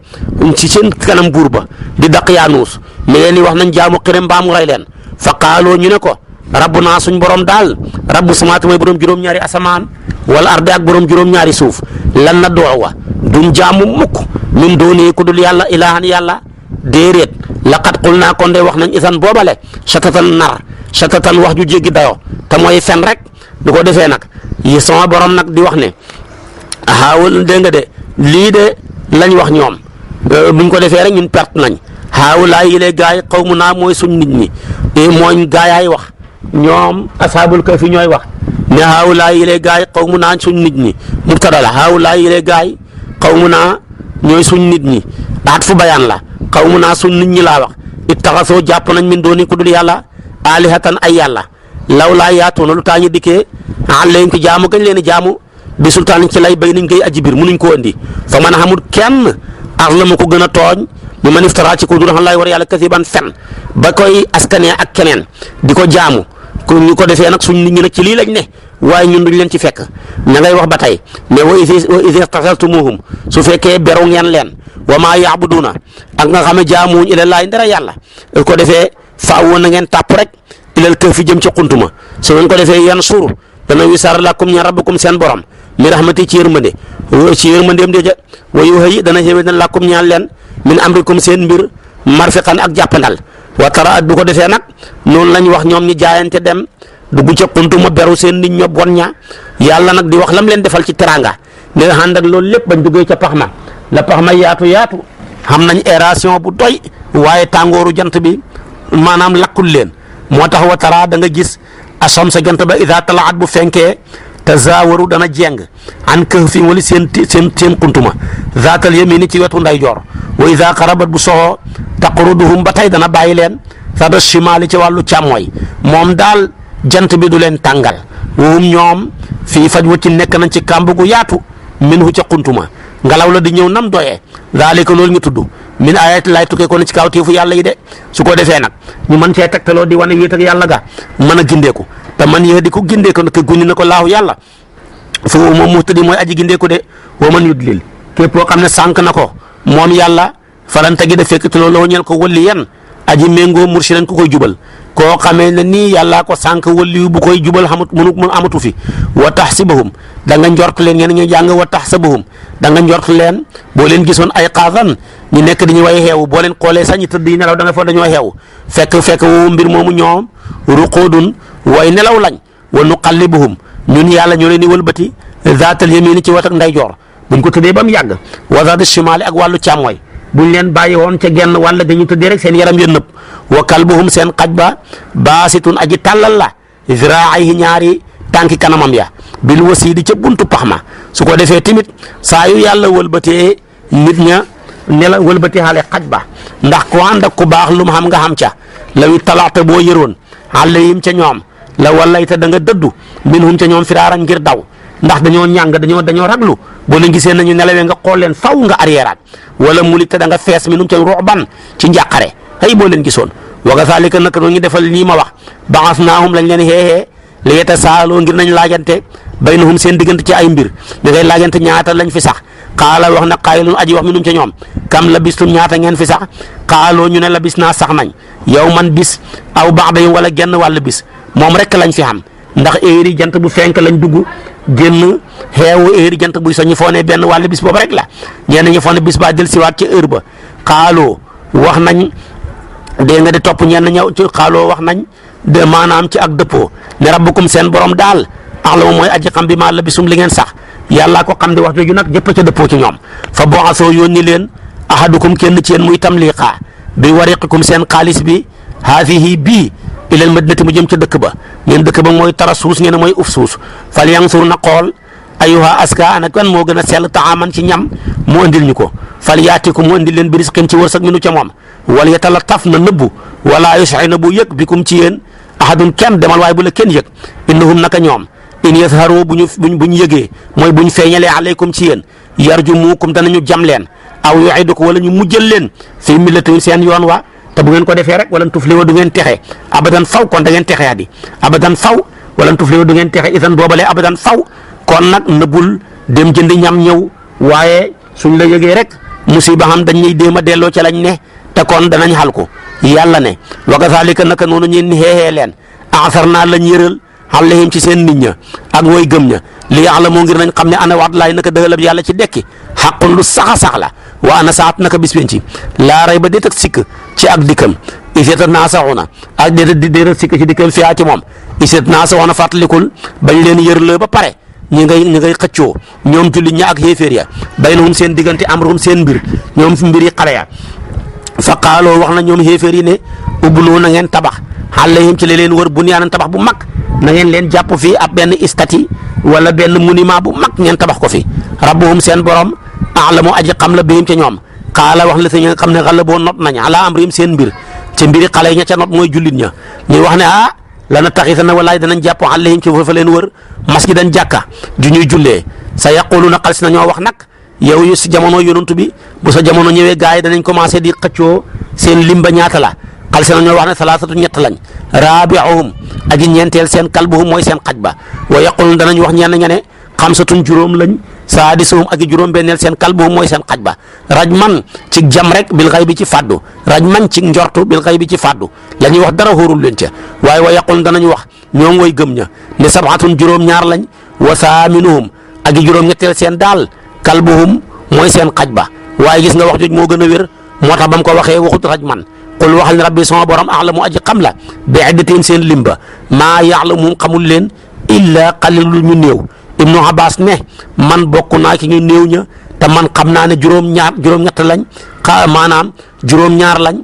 ci seen kanam buur ba di Daqyaanuus mi leen di wax nañ jaamu xiram mbaa mu rey leen fa qaaloo ñu ne ko rabbunaa suñ borom daal rabbu samaati mooy borom juróom-ñaari asamaan wala arde ak borom juróom-ñaari suuf lan na doowa duñ jaamu mukk min dooni ku dul yàlla ilaahan yàlla déeréet laqad qulnaa kon de wax nañ isan boobale shatatan wax ju jéggi dayoo te mooy fen rek du ko defee nag yi sama borom nag di wax ne xaawal dégg nga de lii de lañ wax ñoom buñ ko defee rek ñun perte nañ xaawulaay yi lay gaay xawmu naa mooy suñ nit ñi mooñ gaayaay wax ñoom asaabul kahfi ñooy wax ne haawulaa yi lay gaay xawmu naa suñ nit ñi mubtada la haawulaa yi lay gaay xawmu naa ñooy suñ nit ñi daat fu bayaan la xawmu naa suñ nit ñi laa wax ittaxasoo jàpp nañ min dooni ku dul yàlla alihatan ay yàlla law laa yaatuuna lu taa ñu dikkee alayhim ki jaamu gañ leen jaamu bi sultaan ci lay bay niñ koy aji biir munuñ koo indi fa man xamul kenn azlamu ko gën a tooñ mi man iftara ci ko du xam laay war yàlla kasiban fen ba koy askanee ak keneen di ko jaamu ku ñu ko defee nag suñ nit ñi nag ci lii lañ ne waaye ñun duñ leen ci fekk ña ngay wax ba tey mais wa iza taxaltumuhum su fekkee beru ngeen leen wa maa yaabuduuna ak nga xam ne jaamuwuñ ila laay ndara yàlla ko defee faaw woon na ngeen tàpp rek ilal kahfi jëm ci xuntuma su ngeen ko defee yan suur dana wisaar lakum ña rabbukum seen borom mi rahmati ci yërmandeem de ja wa yuhayyi dana xéwé na lakum ñaan leen min amrikum seen mbir marfiqan ak jàppandal wa tara at bu ko defee nag noonu lañ wax ñoom ñi jaayante dem dugg ca xuntuma beru seen nit ña bon ña yàlla nag di wax lam leen defal ci teranga ne nga ànd ak loolu lépp bañ duggee ca pax ma la pax ma yaatu xam nañ aération bu doy waaye tàngooru jant bi maanaam lakkul leen moo tax wa tara da nga gis asom sa jant ba ida talaat bu fenkee tazaawaru dana jeng an kahfin wali seen xuntuma zaatal yamini ci wetu ndeyjoor wa ida xarabat bu soxoo taqruduhum ba tey dana bàyyi leen sada shimaali ci wàllu càmmooy moom daal jant bi du leen tàngal wowum ñoom fii faj wa ci nekk nañ ci kàmb gu yaatu minhu ca xuntuma ngelaw la di ñëw nam doyee zaalika loolu ñu tudd min ayati laay tukkee ko ne ci kawteefu yàlla yi de su ko defee nag ñu mën cee tegtaloo di wane wéet ak yàlla ga mën a gindeeku te man yéex di ko gindeeku nag guñu na ko laahu yàlla foofu moom muhtadi mooy aji gindeeku de wa man yudlil képp koo xam ne sànq na ko moom yàlla falanta gi de fekk te loolu ñel ko wëlli yan aji méngoo murshidan ku koy jubal koo xamee ne nii yàllaa ko sànq wëlli bu koy jubal xamut mun amatu fi wa tahsibuhum da nga njort leen ngeen ñu jàng wa tahsabuhum da nga njort leen boo leen gisoon ay xaasan ñu nekk dañuy way xeewu boo leen xoolee sax ñu tëdd yi nelaw da nga fa dañoo xeewu fekk woowu mbir moomu ñoom ruqudun way nelaw lañ wa nuqallibuhum ñun yàlla ñoo leen di wëlbati zaatal yamini ci wat ak ndeyjoor buñ ko tëddee ba mu yàgg wa zaata shimaali ak wàllu càmmooy buñ leen bàyyi woon ca genn wàll dañuy tëddee rek seen yaram yéen nëpp wa kalbuhum seen xaj ba baasitun aji tàllal la ziraayihi ñaari tànki kanamam ya bil wasiidi ca buntu pax ma su ko defee tamit saa yu yàlla wëlbatee nit ña ne la wëlbatee xale xaj ba ndax ku ànd ak ku baax lu mu xam nga xam ca lawi talaata boo yëroon alayhim ca ñoom la wallayta da nga dëddu minhum ca ñoom firaaran ngir daw ndax dañoo ñàng dañoo raglu boo leen gisee nañu nelawee nga xool leen faw nga arriéraat wala mulita da nga fees minhum ca ru'ban ci njàqare ay boo leen gisoon wa kazaalika naka noonu ñu defal lii ma wax ba'asnaahum lañ leen xeexee li yatasaaloo ngir nañ laajante baynahum seen diggante ci ay mbir da ngay laajante ñaata lañ fi sax qaala wax na qaayilun aji wax minhum ca ñoom kam labistum ñaata ngeen fi sax qaaloo ñu ne labis naa sax nañ yow man bis aw ba'da yawm wala genn wàll bis moom rek lañ fi xam ndax heure jant bu fenk lañ dugg génn xeewu heure jant buy soññi foo ne benn wàll bis boobu rek la ñenn ñi foo ne bis baa del siwaat ci heure ba xaaloo wax nañ dégg nga di topp ñenn ñëw ci xaaloo wax nañ de maanaam ci ak dëppoo ne rabbukum seen borom daal axlamu mooy aji xam bi maa labisum li ngeen sax yàllaa ko xam di wax jooju nag jëpp ca dëppoo ci ñoom fa boxasoo yónni leen ahadukum kenn ci yéen muy tamliqa bi wariqikum seen xaalis bi haadihi bii ilal madinati mu jëm ca dëkk ba ngeen dëkk ba mooy tara suus ngeen mooy uf suus fal yansur na xool ayuha aska ana kan moo gën a sell taaman ci ñam mu andil ñu ko fal yaatikum mu andil leen bi risqin ci wërsëg minu ca moom wal yatalattaf na nëbbu wala yus'ina bu yëg bikum ci yéen ahadun kenn demal waaye bu la kenn yëg innahum naka ñoom in yazharu bu ñu yëgee mooy bu ñu feeñalee aleykum ci yéen yarjumukum danañu jam leen aw yu'idukum wala ñu mujjal leen fi millati seen yoon wa te bu ngeen ko defee rek wala tuflihu du ngeen texe abadan faw kon da ngeen texe adi abadan faw wala tuflihu du ngeen texe idan boobalee abadan faw kon nag nëbbul dem jëndi ñam ñëw waaye suñ la yëgee rek musiba xam dañ ñuy déem a delloo ca lañ ne te kon danañ xal ko yàlla ne wa kazaalika naka noonu ñeen ni xeexee leen asarnaa lañ yëral alayhim ci seen nit ña ak way gëm ña li ya'lamu ngir nañ xam ne ana waat laay naka dëggalab yàlla ci dekki xaqun lu sax a sax la wa ana saat naka bis penci laa rayba déet ak sikk ci ak dikkam iseeta naasaxuna ak déet ak sikk ci dikkam fiyaa ci moom iseet naasaxuna fàttalikul bañ leen yërloo ba pare ñi ngay xëccoo ñoom jullit ña ak xéeféer ya baynahum seen diggante amruhum seen mbir ñoom mbiri xale ya fa qaaloo wax na ñoom xéeféer yi ne ubbuloo na ngeen tabax alayhim ci leen wër bunyaanan tabax bu mag na ngeen leen jàpp fii ab benn istati wala benn monument bu mag ngeen tabax ko fi rabbuhum seen borom a'lamu aji xam la bihim ca ñoom xaala wax la si nga xam ne xala boo not nañ ala amrihim seen mbir ci mbiri xale yi ña ca not mooy jullit ña ñuy wax ne lana taxisana walaay danañ jàpp alayhim ci fa leen wër masjidan jàkka ju ñuy jullee sa yaquluna xal si na ñoo wax nag yow yu si jamono yonantu bi bu sa jamono ñëwee gars yi danañ commencé di xëccoo seen limba ñaata la xal si na ñoo wax ne salaasatu ñett lañ raabi'uhum aji ñeenteel seen kalbuhum mooy seen xaj ba wa yaquluna danañ wax ñenn ña ne xamsatun juróom lañ saadisuhum ak juróom benneel seen kalbuhum mooy seen xaj ba rajman ci jam rek bil xay bi ci fàddu rajman ci njortu bil xay bi ci fàddu la ñuy wax dara xóorul leen ca waaye wa yaquluna danañ wax ñoom way gëm ña ne sabatun juróom-ñaar lañ wa saaminuhum ak juróom-ñetteel seen daal kalbuhum mooy seen xaj ba waaye gis nga wax jooju moo gën a wér moo tax ba mu ko waxee waxut rajman qul waxal ne rabbi sama borom a'lamu aji xam la bi iddatihim seen limba maa ya'lamuhum xamul leen illa qalilun ñu néew Ibnu Abbas ne man bokk naa ci ñu néew ña te man xam naa ne juróom-ñett lañ maanaam juróom-ñaar lañ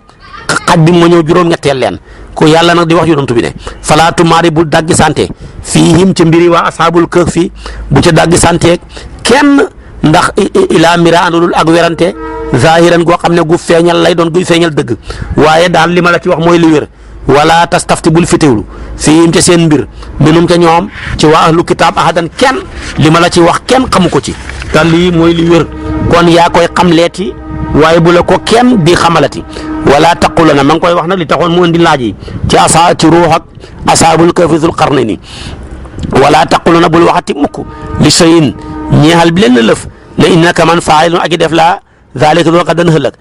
xaj bi ma ñëw juróom-ñetteel leen ko yàlla nag di wax yonent bi ne falaa tumaari bul daggi sante fiihim ca mbiri waa ashaabul kahf fi bu ca daggi santeeg kenn ndax ilaa mira andulul ak werante zahiran goo xam ne gu feeñal lay doon guy feeñal dëgg waaye daal li ma la ci wax mooy li wér wala tastafti bul fitewlu fiihim ca seen mbir minum ca ñoom ci waa ahlu kitaab ahadan kenn li ma la ci wax kenn xamu ko ci te lii mooy li wér kon yaa koy xamleeti waaye bu la ko kenn di xamalati wala taqulana ma ngi koy wax nag li taxoon mu indi laaj yi ci ruux ak asaabul kahfi zul qarnayni wala taqulana bul waxati mukk li shay'in ñeexal bi leen lëf ne innaka man faa'ilun aji def laa zaalika loolu xadan ëllëg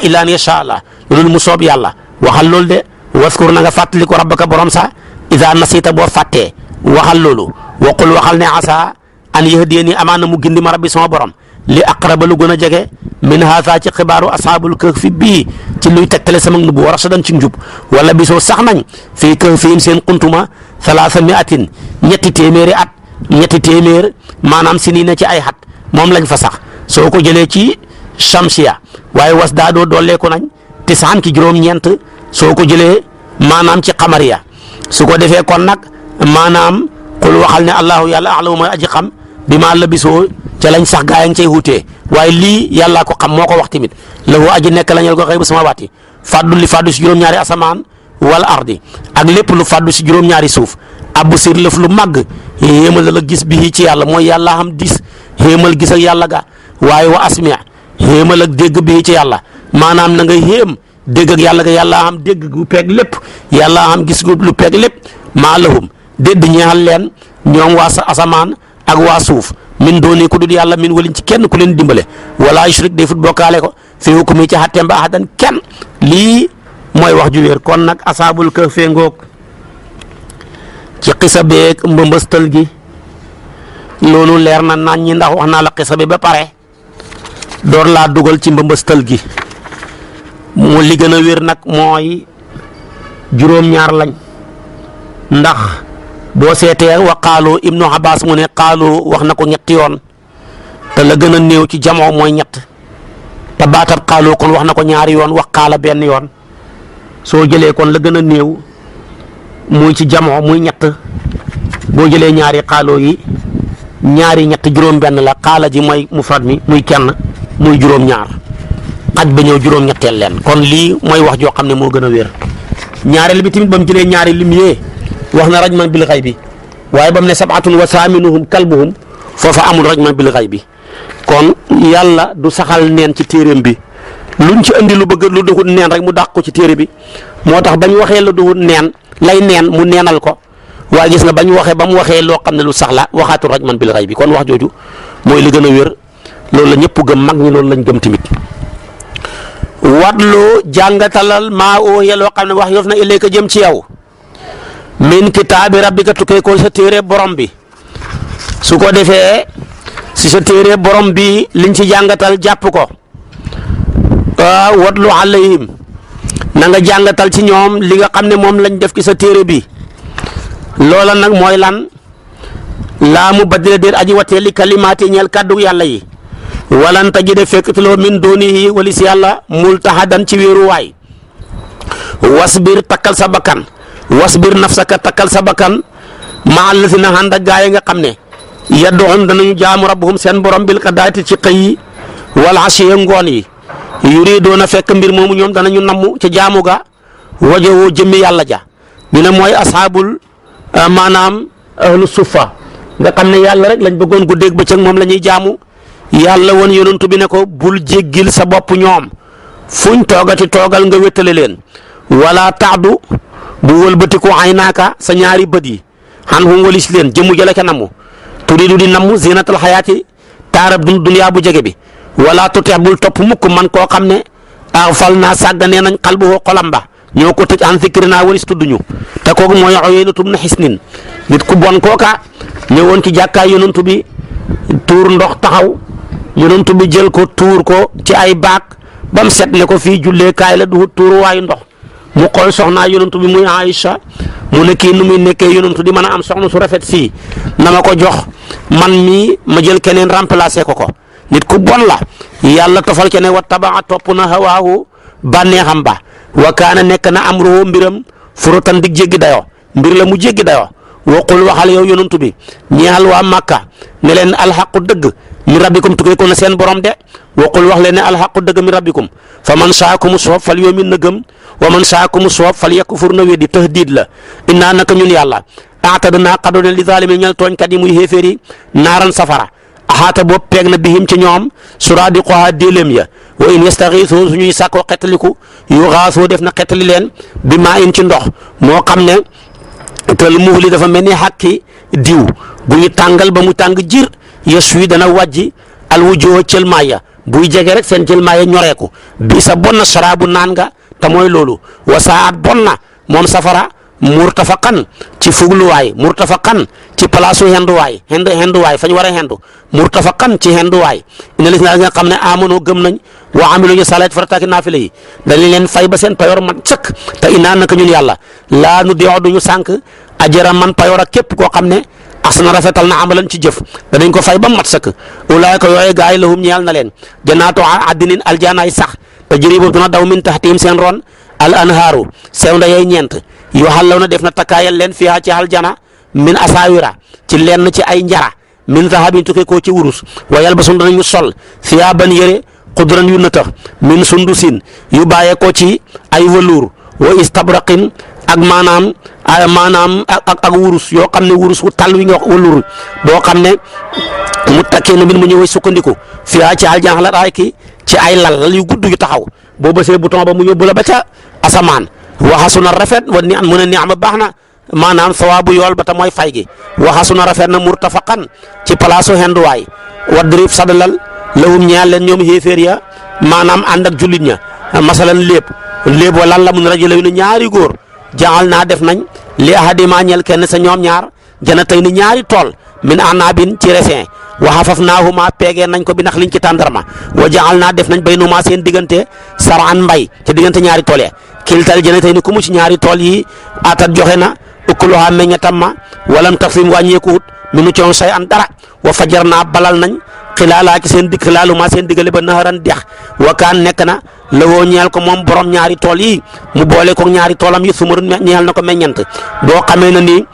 illaa an yashaa Allah loolu mu soob yàlla waxal loolu de waskur na nga fàttali ko rabbaka borom sa iza nasita boo fàttee waxal loolu waqul waxal ne asa an yahdiyani amaana mu gindi ma rabbi sama borom li aqraba lu gën a jege min haza ci xibaaru ashaabul kahfi bii ci luy tegtale sama nubu war a sadan ci njub wala bisoo sax nañ fii kahfihim seen xuntuma salaasa miatin ñetti téeméer maanaam si nii na ci ay xat moom lañ fa sax soo ko jëlee ci shamsiya waaye was daa doo dooleeku nañ tisaan ki juróom-ñeent soo ko jëlee maanaam ci xamariya su ko defee kon nag maanaam qul waxal ne allahu yàlla a'lamu mooy aji xam bi maa labisoo ca lañ sax gaa yi ngi cay wutee waaye lii yàllaa ko xam moo ko wax tamit lahu aji nekk la ñel ko xëy bu samawaati fàddu li fàddu si juróom-ñaari asamaan wala ardi ak lépp lu fàddu si juróom-ñaari suuf abbu sir lëf lu màgg xéemal la gis bii ci yàlla mooy yàlla xam dis xéemal gis ak yàlla ga waaye wa asmi xéemal ak dégg bii ci yàlla maanaam na nga xéem dégg ak yàlla ga yàlla xam dégg gu peeg lépp yàlla xam gis gu lu peeg lépp maa lahum dédd ñeexal leen ñoom waa asamaan ak waa suuf min dooni ku dul yàlla min waliñ ci kenn ku leen dimbale wala yushrik day fut bokkaale ko fi hukmi ci xatteem ba ahadan kenn lii mooy wax ju wér kon nag asaabul kahfi ngoog ci xisa beeg mbëmbëstal gi loolu leer na nañ ñi ndax wax naa la xisa bi ba pare door laa dugal ci mbëmbëstal gi mu li gën a wér nag mooy juróom-ñaar lañ ndax boo seetee wa qaalu Ibnu Abbas mu ne qaalu wax na ko ñetti yoon te la gën a néew ci jamoo mooy ñett te baatab qaalu kon wax na ko ñaari yoon wax qaala benn yoon soo jëlee kon la gën a néew muy ci jamoo muy ñett boo jëlee ñaari qaaloo yi ñaari ñett juróom-benn la qaala ji mooy mufrad mi muy kenn muy juróom-ñaar xaj ba ñëw juróom-ñetteel leen kon lii mooy wax joo xam ne moo gën a wér ñaareel bi tamit ba mu jëlee ñaari lim yee wax na rajman bil xaybi waaye ba mu ne sabatun wa saaminuhum kalbuhum foofa amul rajman bil xaybi kon yàlla du saxal neen ci téeréem bi luñ ci andi lu bëgg lu duhut neen rek mu dàq ko ci téere bi moo tax bañ waxee lu duhut neen lay neen mu neenal ko waaye gis nga bañ waxee ba mu waxee loo xam ne lu sax la waxaatu rajman bil xaybi kon wax jooju mooy li gën a wér loolu la ñëpp gëm mag ñi loolu lañ gëm tamit watlu jàngatalal maa oohiya loo xam ne wax yof na ilayka jëm ci yow min kitaabi rabbika tukkee ko sa téere borom bi su ko defee si sa téere borom bi liñ ci jàngatal jàpp ko watlu alayhim na nga jàngatal ci ñoom li nga xam ne moom lañ def ci sa téere bi loola nag mooy lan laa mu baddila déet aji watee li kalimaati ñeel kàddu yàlla yi walan tajida fekk loo min doonihi walis yàlla multahadan ci wéeruwaay wasbir takkal sa bakkan wasbir nafsaka takkal sa bakkan maa allazina ànd ak gaa yi nga xam ne yad'uun danañu jaamu rabbuhum seen borom bil ghadaati ci xëy yi wal ashiya ngoon yi yuriiduuna fekk mbir moomu ñoom danañu namm ca jaamu ga wajhoo jëmmi yàlla ja ñu ne mooy ashaabul maanaam ahlu suffa nga xam ne yàlla rek lañ bëggoon guddeeg bëccëg moom la ñuy jaamu yàlla woon yonent bi ne ko bul jéggil sa bopp ñoom fuñ toogati toogal nga wéttale leen wala taadu bu wëlbatiku ay naaka sa ñaari bët yi xan hum walis leen jëmu jële ca namu turidu di namm zinatal xayaati taarab duniyaa bu jege bi wala tutix bul topp mukk man koo xam ne axfal naa sàgganee nañ xalbuhu xolam ba ñoo ko tëj an zikrina walis tudduñu te kooku mooy Uyaynatum na Hisnin nit ku bon kooka ñëwoon ci jàkkaay yonantu bi tuur ndox taxaw yonantu bi jël ko tuur ko ci ay baak ba mu set ne ko fii jullee kaay la du tuur waayu ndox mu xool soxnaa yonantu bi muy Aïcha mu ne kii nu muy nekkee yonantu di mën a am soxna su rafet sii na ma ko jox man mii ma jël keneen remplacer ko nit ku bon la yàlla tofal ke ne wa tabaa topp na hawaahu bànneexam ba wa kaana nekk na amruhu mbiram furutan dig jéggi dayoo mbir la mu jéggi dayoo waqul waxal yow yonantu bi ñeexal waa Makka ne leen alxaqu dëgg min rabbikum tukkee ko na seen borom de waqul wax leen ne alxaqu dëgg min rabbikum fa man saakumu soob fal yu'min na gëm wa man saakumu soob fal yakfur na weddi tahdiid la innaa naka ñun yàlla a'tadnaa xadoon li zaalimiin ñal tooñkat yi muy xéeféer yi naaran safara axaata boobu peeg na bihim ci ñoom suraadiquhaa déeléem ya wa in yastaxiisoo suñuy sàkkoo xettaliku yuxaasoo def na xettali leen bi maa in ci ndox moo xam ne tël muhli dafa mel ni xàkki diw bu ñu tàngal ba mu tàng jir yes wi dana wàjji al wujjoo cëlmaay ya buy jege rek seen cëlmaay ya ñoreeku bi sa bon na saraabu naan nga te mooy loolu wa saat bon na moom safara murtafaqan ci fugluwaay murtafaqan ci palaasu henduwaay henduwaay fañ war a hendu murtafaqan ci henduwaay ina lis na nga xam ne amono gëm nañ wa amilu ñu salaat farataaki naafila yi dañ leen fay ba seen payoor mat sëkk te inaa naka ñun yàlla laa nu diixu duñu sànq ajara man payoor ak képp koo xam ne asna rafetal na amalan ci jëf danañ ko fay ba mat sëkk ulaayka yooye gaay lahum ñeel na leen jannaatu addinin aljanaay sax te jëri boobu dina daw min taxtiim seen ron al anhaaru sew nda yey ñeent yoo xallaw na def na takkaayal leen fiha ci aljana min asaawira ci lenn ci ay njara min zahabin tukkee koo ci wurus wa yalbasun danañu sol thiyaaban yëre xudran yu nëtëx min sundusin yu bàyyee ko ci ay waluur wa istabraqin ak maanaam ak wurus yoo xam ne wurus wu tal wi nga wax waluur boo xam ne mu takkee na mbir mu ñëwee sukkandiku fiha ci aljana la raay ki ci ay lal yu gudd yu taxaw boo bësee bouton ba mu yóbbu la ba ca asamaan waxasuna rafet wa ni mu ne ni'ma baax na maanaam sawaabu yool ba ta mooy fay gi waxasuna rafet na murtafaqan ci palaasu henduwaay wadrib sadalal lahum ñeel leen ñoom xéeféer ya maanaam ànd ak jullit ña masalan léeb wa lan la mun rajo la ñaari góor jaxal naa def nañ li ahadima ñeel kenn sa ñoom ñaar jana tey ni ñaari tool min anabin ci resin wa xafafnaahuma peegee nañ ko bi nax liñ ci tàndarma wa jaxal naa def nañ baynuma seen diggante saraan mbay ci diggante ñaari tool ya kiltal jëne tey ni ku mu ci ñaari tool yi atat joxe na ukuluha meññatam ma walam tafsim wàññeekuwut minu coon say an dara wa fajar naa balal nañ xilaalaa ci seen dig xilaaluma seen diggale ba naharan dex wa kaan nekk na la woo ñeel ko moom borom ñaari tool yi mu boole ko ñaari toolam yi sumarun ñeel na ko meññant boo xamee na ni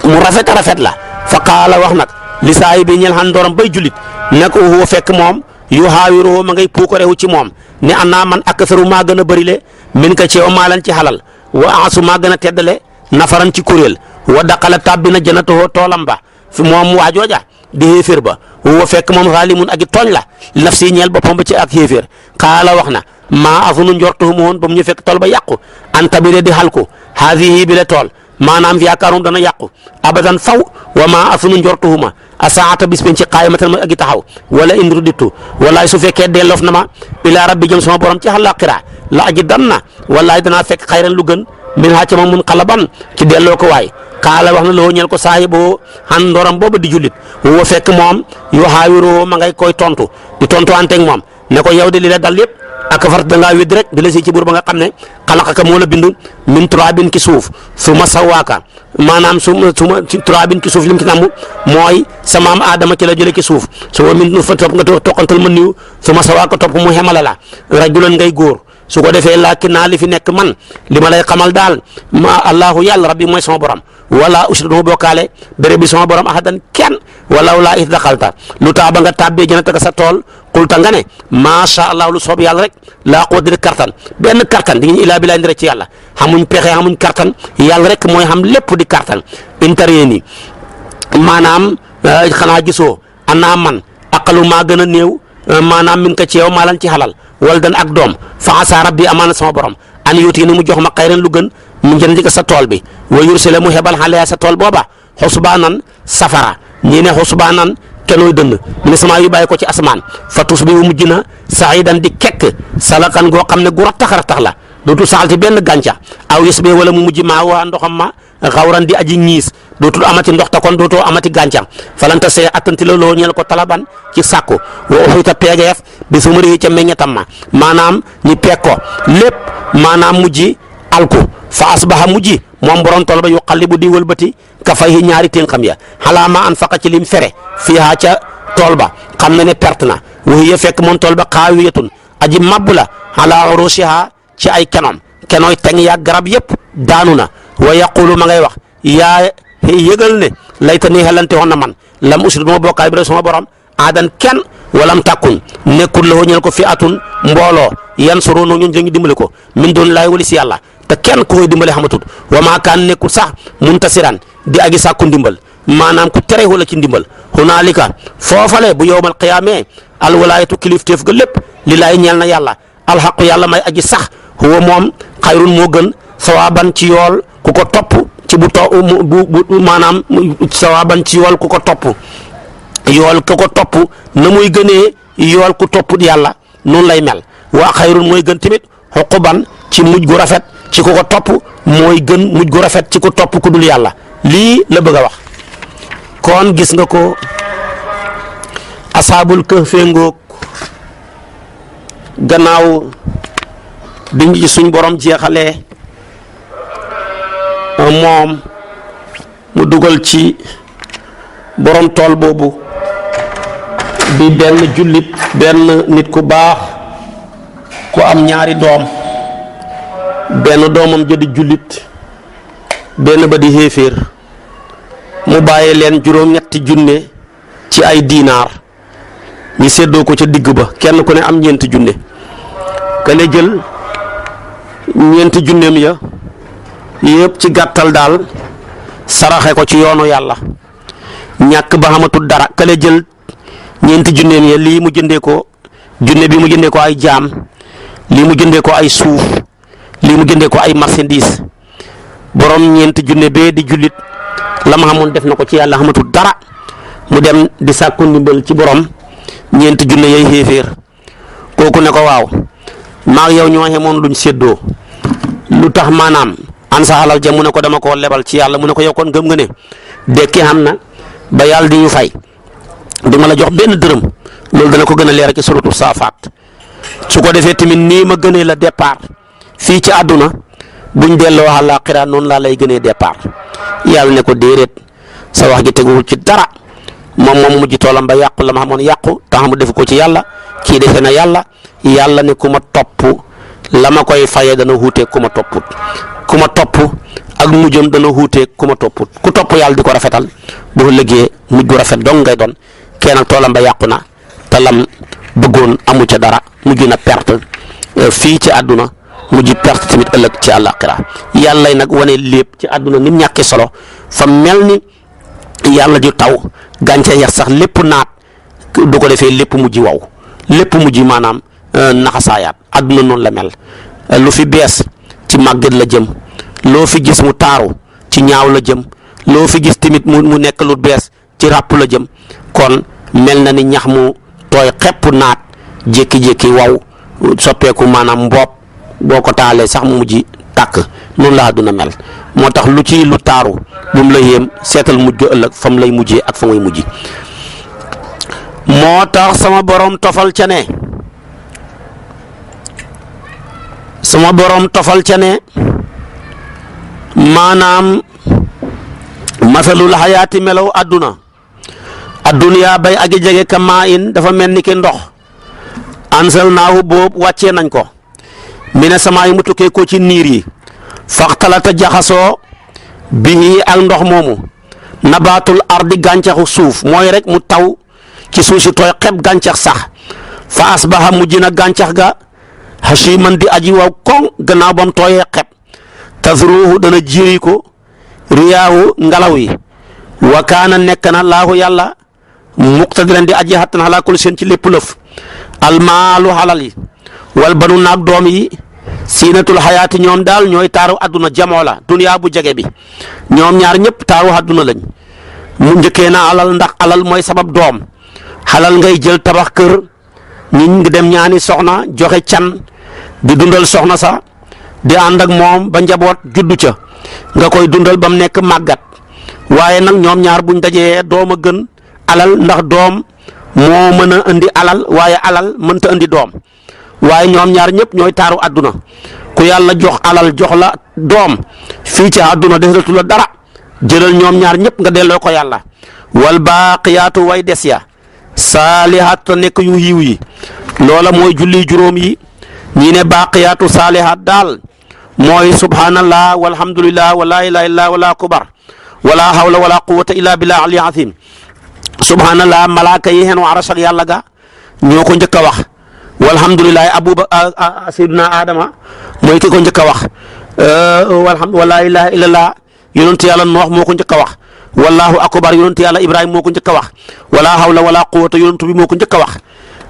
mu rafet a rafet la fa qaala wax nag li saay bi ñeel xan dooram bay julit nekk huwa fekk moom yu xaawiruhu ma ngay puukarewu ci moom ne annaa man aksaru maa gën a bërile min ka ci maalan ci xalal wa aasu maa gën a teddale nafaran ci kuréel wa daqala tàbbi na jannatahu toolam ba fi moom waajooja di xéeféer ba huwa fekk moom xaalimun ak i tooñ la nafsi ñeel boppam ba ci ak xéeféer xaala wax na maa afunu njortuhum woon ba mu ñu fekk tool ba yàqu an tabire di xalku haadihi bi le tool maanaam yaakaarum dana yàqu abadan faw wa maa afunu njortuhuma a saata bis ci qaayimatan ma ak i taxaw wala in rudditu walaay su fekkee delloof na ma ilaa rabbi jëm sama borom ci àllaaxira la aji dan na walaay danaa fekk xayran lu gën min ha ca ma mun xalaban ci delloo ko waay xaala wax na loo ñeel ko saahiboo xan ndoram booba di jullit woo fekk moom yu xaawiroo ma ngay koy tontu di tontu anteeg moom ne ko yow de li la dal yëpp ak far da ngaa wédd rek di la si ci buur ba nga xam ne xalaqaka moo la bindu min turaabin ki suuf suma sawaaka maanaam suma turaabin ki suuf lim ci namm mooy sa maam Adama ci la jëlee ki suuf suma min fa topp nga toqantal ma niw suma sawaaka topp mu xemala la rajulan ngay góor su ko defee laakin naa li fi nekk man li ma lay xamal daal ma allahu yàlla rabbi mooy sama borom wala usriku duma bokkaale béréb bi sama borom ahadan kenn walaw laa is daxalta lu tax ba nga tàbbee jannataka sa tool qulta nga ne macha allah lu soob yàlla rek laa quwwata illa kartan benn kartan di ngeen ilaa bilaa ndire ci yàlla xamuñ pexe xamuñ kartan yàlla rek mooy xam lépp di kartan interveni maanaam xanaa gisoo ana man aqalu maa gën a néew maanaam min ka ci yow maalan ci xalal wala dan ak doom fa asa rabbi amaana sama borom an yuuti ni mu jox ma xayran lu gën mu njëriñ ko sa tool bi wa yursila mu xebal xale sa tool booba xusbaanan safara ñii ne xusbaanan kenooy dënd mi ne sama yu bàyyi ko ci asamaan fa tus bi mujj na saidan di kekk salakan goo xam ne gu rattax la dootul saxal ci benn gàncax aw yes bee wala mu mujj maa waa ndoxam ma xawran di aji ñiis dootul amati ndox ta kon dootoo amati gàncax falanta see attanti la loo ñeel ko talaban ci sàkku wa uxita peegeef bi su ma réyi ca meññetam ma maanaam ñi peeg ko lépp maanaam mujj alku fa asbaha mujj moom borom tool ba yu xallibu di wëlbati ka fay ñaari tënkam ya xalaa ma an faqa ci lim fere fiihaa ca tool ba xam na ne perte na wahiya fekk moom tool ba xaawiyatun aji mabbu la ala urushiha ci ay kenooy teng yaa garab yëpp daanu na wa yaqulu ma ngay wax yaa yëgal ne layta nii xelante woon na man lam usrik duma bokkaay bi rek sama borom aadan kenn walam takkun nekkul la ñeel ko fi atun mbooloo yan soro noo ñun dañu dimbale ko min doon laay wali si yàlla te kenn ku koy dimbale xamatut wa maa kaan nekkul sax muntasiran di agi sàkku ndimbal maanaam ku tere wala ci ndimbal hunaalika foofale bu yowmal qiyaamee alwalaayatu kilifteef ga lépp li laay ñeel na yàlla alxaqu yàlla may aji sax huwa moom xayrun moo gën sawaaban ci yool ku ko topp ci bu maanaam sawaaban ci yool ku ko topp yool ku ko topp na muy gënee yool ku topp yàlla noonu lay mel waa xayrun mooy gën tamit xuquban ci mujj gu rafet ci ku ko topp mooy gën mujj gu rafet ci ku topp ku dul yàlla lii la bëgg a wax kon gis nga ko asaabul kahfi ngoog gannaaw biñ ci suñ borom jeexalee moom mu dugal ci borom tool boobu di benn jullit benn nit ku baax ku am ñaari doom benn doomam jëdi jullit benn ba di xéeféer mu bàyyee leen juróom-ñetti junne ci ay diinaar ñi séddoo ko ca digg ba kenn ku ne am ñeenti junne kale jël ñeenti junneem ya yëpp ci gàttal daal saraxe ko ci yoonu yàlla ñàkk ba xamatul dara kale jël ñeenti junneem ya lii mu jëndee ko junne bi mu jëndee ko ay jaam lii mu jëndee ko ay suuf lii mu jëndee ko ay marchandise borom ñeenti junne bee di jullit la ma xamoon def na ko ci yàlla xamatul dara mu dem di sàkku ndimbal ci borom ñeenti junne yay xéeféer kooku ne ko waaw maag yow ñoo xamoon luñ séddoo lu tax maanaam an sa alal ja mu ne ko dama koo lebal ci yàlla mu ne ko yow kon gëm nga ne dekki xam na ba yàlla di ñu fay di ma la jox benn dërëm loolu dana ko gën a leer ci suratu saafaat su ko defee tamit nii ma gënee la départ fii ci àdduna buñ delloo àllaaxira noonu laa lay gënee départ yàlla ne ko déedéet sa wax ji teguwul ci dara moom mujj toolam ba yàqu la ma xamoon yàqu tax mu def ko ci yàlla kii defe na yàlla ne ku ma topp la ma koy fayee dana wuutee ku ma topput ku ma topp ak mujjam dana wuutee ku ma topput ku topp yàlla di ko rafetal boo lëggee mujj gu rafet dong ngay doon kenn ak toolam ba yàqu na te lam bëggoon amu ca dara mujj na perte fii ci àdduna mujj perte tamit ëllëg ci àllaaxira yàlla nag wane lépp ci àdduna ni mu ñàkkee solo fa mel ni yàlla di taw gàncax ya sax lépp naat du ko defee lépp mujj waw lépp mujj maanaam naxasaayaat àdduna noonu la mel lu fi bees ci màgget la jëm loo fi gis mu taaru ci ñaaw la jëm loo fi gis tamit mu nekk lu bees ci ràpp la jëm kon mel na ni ñax mu tooy xepp naat jékki-jékki waw soppeeku maanaam mboob boo ko taalee sax mu mujj tàkk noonu la àdduna mel moo tax lu ci lu taaru bu mu la yéem seetal mujj ga ëllëg fa mu lay mujjee ak fa muy mujj moo tax sama borom tofal ca ne maanaam masalul xayaati melaw adduna bay agi jege kamaa in dafa mel ni ki ndox ansalnaahu boobu wàccee nañ ko mina samaa yi mu tukkee ko ci niir yi faxtalata jaxasoo bihi ak ndox moomu nabaatul ardi gàncaxu suuf mooy rek mu taw ci suuf si tooy xeb gàncax sax fa asbaha mujj na gàncax ga hashiman di aji waw koŋ gannaaw bam tooyee xeb tazruhu dana jiri ko riyaahu ngelaw yi wa kaana nekk na laahu yàlla muqtadiran di aji xattan xalaa kulli seen ci lépp lëf almaalu xalal yi wal banu naag doom yi siinatul xayaati ñoom daal ñooy taaru adduna jamoo la duniyaa bu jege bi ñoom ñaar ñëpp taaru adduna lañ mu njëkkee na alal ndax alal mooy sabab doom xalal ngay jël tabax kër ñi ngi dem ñaani soxna joxe can di dundal soxna sa di ànd ak moom ba njaboot juddu ca nga koy dundal ba mu nekk màggat waaye nag ñoom ñaar buñ dajee doom a gën alal ndax doom moo mën a indi alal waaye alal mënta indi doom waaye ñoom ñaar ñëpp ñooy taaru adduna ku yàlla jox alal jox la doom fii ci adduna desatu la dara jëlal ñoom ñaar ñëpp nga delloo ko yàlla wal baaqiyaatu way des ya saalihaat nekk yu yiw yi loola mooy julli juróom yi ñi ne baaqiyaatu saalihaat daal mooy subhanallah walhamdulillah wala ilaha illa wala akbar wala hawla wala quwwata illa billah ali azim subhanallah malaaka yi xenu aras ak yàlla ga ñoo ko njëkk a wax walhamdulilah sayyiduna adama mooy ki ko njëkk a wax wala ilaha illallah yonent yàlla noox moo ko njëkk a wax wallahu akbar yonent yàlla ibrahima moo ko njëkk a wax wala hawla wala quwwata yonent bi moo ko njëkk a wax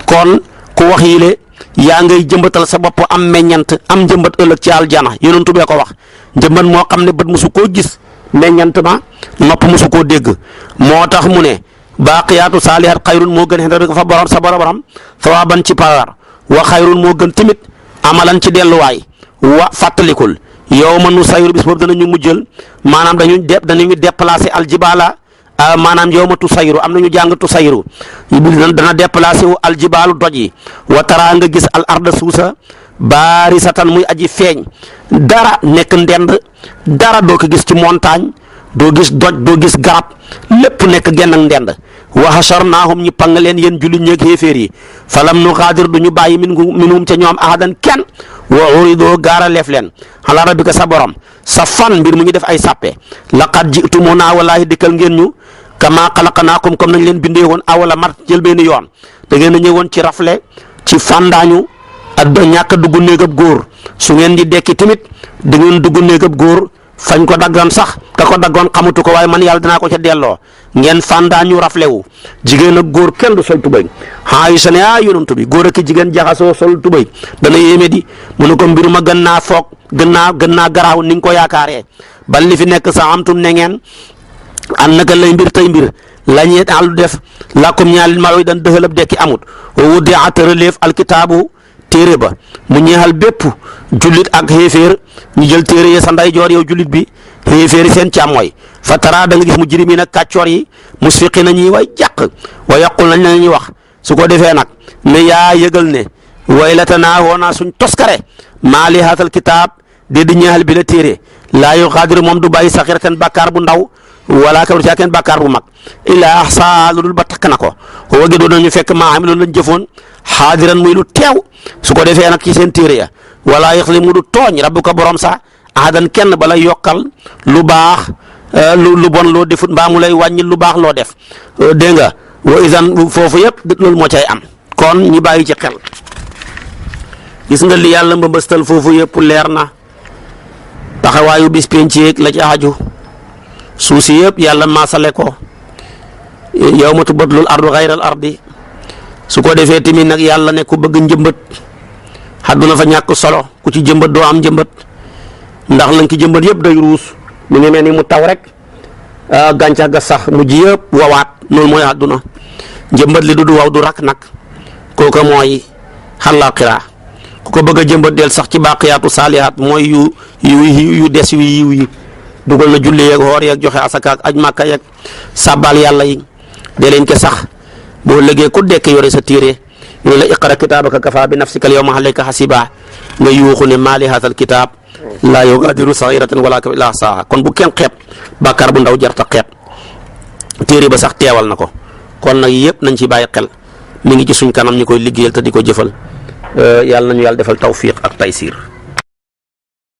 kon ku wax yile yaa ngay jëmbatal sa bopp am meññant am njëmbat ëllëg ci aljana yonent bee ko wax njëmbat moo xam ne bët musu koo gis meññant ma nopp musu koo dégg moo tax mu ne baaqiyaatu saalihaat xayrun moo gën xenda fa borom sa borom sawaaban ci parar wa xayrun moo gën tamit amalan ci delluwaay wa fàttalikul yow ma nu sayru bis boobu danañu mujjël maanaam dañuy déplacer aljibaala maanaam yow ma tu sayru am nañu jàng tu sayru dana déplacé wu aljibaalu doj yi wa tara nga gis al arda suusa baarisatan muy aji feeñ dara nekk ndend dara doo ko gis ci montagne doo gis doj doo gis garab lépp nekk genn ak ndend wa hasharnaahum ñi pang leen yéen jullit ñeeg xéeféer yi falam nu xaadir du ñu bàyyi minhum ca ñoom ahadan kenn wa uridoo gaara leef leen ala rabbika sa borom sa fan mbir mu ñu def ay sàppe laqad ji'tumunaa wallaahi dikkal ngeen ñu kama xalaqnaakum comme nañ leen bindee woon awala mar jël benn yoon da ngeen a ñëwoon ci rafle ci fàndaañu ak ñàkk a dugg néegab góor su ngeen di dekki tamit da ngeen dugg néegab góor fañ ko daggoon sax ka ko daggoon xamutu ko waaye man yàlla dinaa ko ca delloo ngeen fàndaañu rafle wu jigéen ak góor kenn du sol tubéy Aysa ne yonent bi góor ak jigéen jaxasoo sol tubéy dana yéeme di mu ne ko mbir ma gën naa foog gën naa garaaw ni nga ko yaakaaree ba li fi nekk sa amtum ne ngeen an naka lay mbir tey mbir lañuy àllu def làkkum ñaalil malo yi dan dëxalab dekki amut wuddi a tëraleef alkitaabu téere ba mu ñeexal bépp jullit ak xéeféer ñu jël téere yi sa ndeyjoor yow jullit bi xéeféeri seen càmmooy fa tara da nga gis mujrimiin ak kàccoor yi musfiqiina ñuy way jàq wa yaqul nañ la ñuy wax su ko defee nag ne yaa yëgal ne waylatanaa woonaa suñ toskare maa li haatal kitaab de di ñeexal bi la téere laa yuxaadiru moom du bàyyi saxiratan bàkkaar bu ndaw wala kabir caa kenn bàkkaar bu mag illaa ahsaa lu dul ba takk na ko wagi doon nañu fekk maa xam loolu lañ jëfoon xaadiran muy lu teew su ko defee nag ci seen téere ya wala yaxlimu du tooñ rabbuka borom sa ahadan kenn bala yokkal lu baax lu bon loo defut mbaa mu lay wàññi lu baax loo def dégg nga wa idan foofu yëpp loolu moo cay am kon ñi bàyyi ci xel gis nga li yàlla mbëmbëstal foofu yëpp leer na taxawaayu bis penc yeeg la ci aju suuf si yëpp yàlla maasale ko yawma tubaddalu al-ardu ghayra al-ardi su ko defee tamit nag yàlla ne ku bëgg njëmbat àdduna fa ñàkk solo ku ci jëmbat doo am njëmbat ndax lañ ki jëmbat yëpp day ruus mu ngi mel ni mu taw rek gàncax ga sax mujj yëpp wawaat loolu mooy àdduna njëmbat li du waw du rak nag kooka mooy àllaaxira ku ko bëgg a jëmbat del sax ci baaqiyaatu saalihaat mooy yu des yu yiw yi dugal na julli yeeg xoor yeeg joxe asaka ak aj màkka yeeg sàbbal yàlla yi de leen ke sax boo lëgee ku dekk yore sa téere ñu la iqra kitaabaka kafaa bi nafsika al-yawma alayka hasiba nga yuuxu ne maa li haazal kitaab laa yugaadiru saghiratan wala kabiratan illaa ahsaahaa kon bu kenn xeeb bàkkaar bu ndaw jarta xeeb téere ba sax teewal na ko kon nag yëpp nañ ci bàyyi xel mi ngi ci suñ kanam ñu koy liggéeyal te di ko jëfal yàlla nañu yàlla defal tawfiq ak taysiir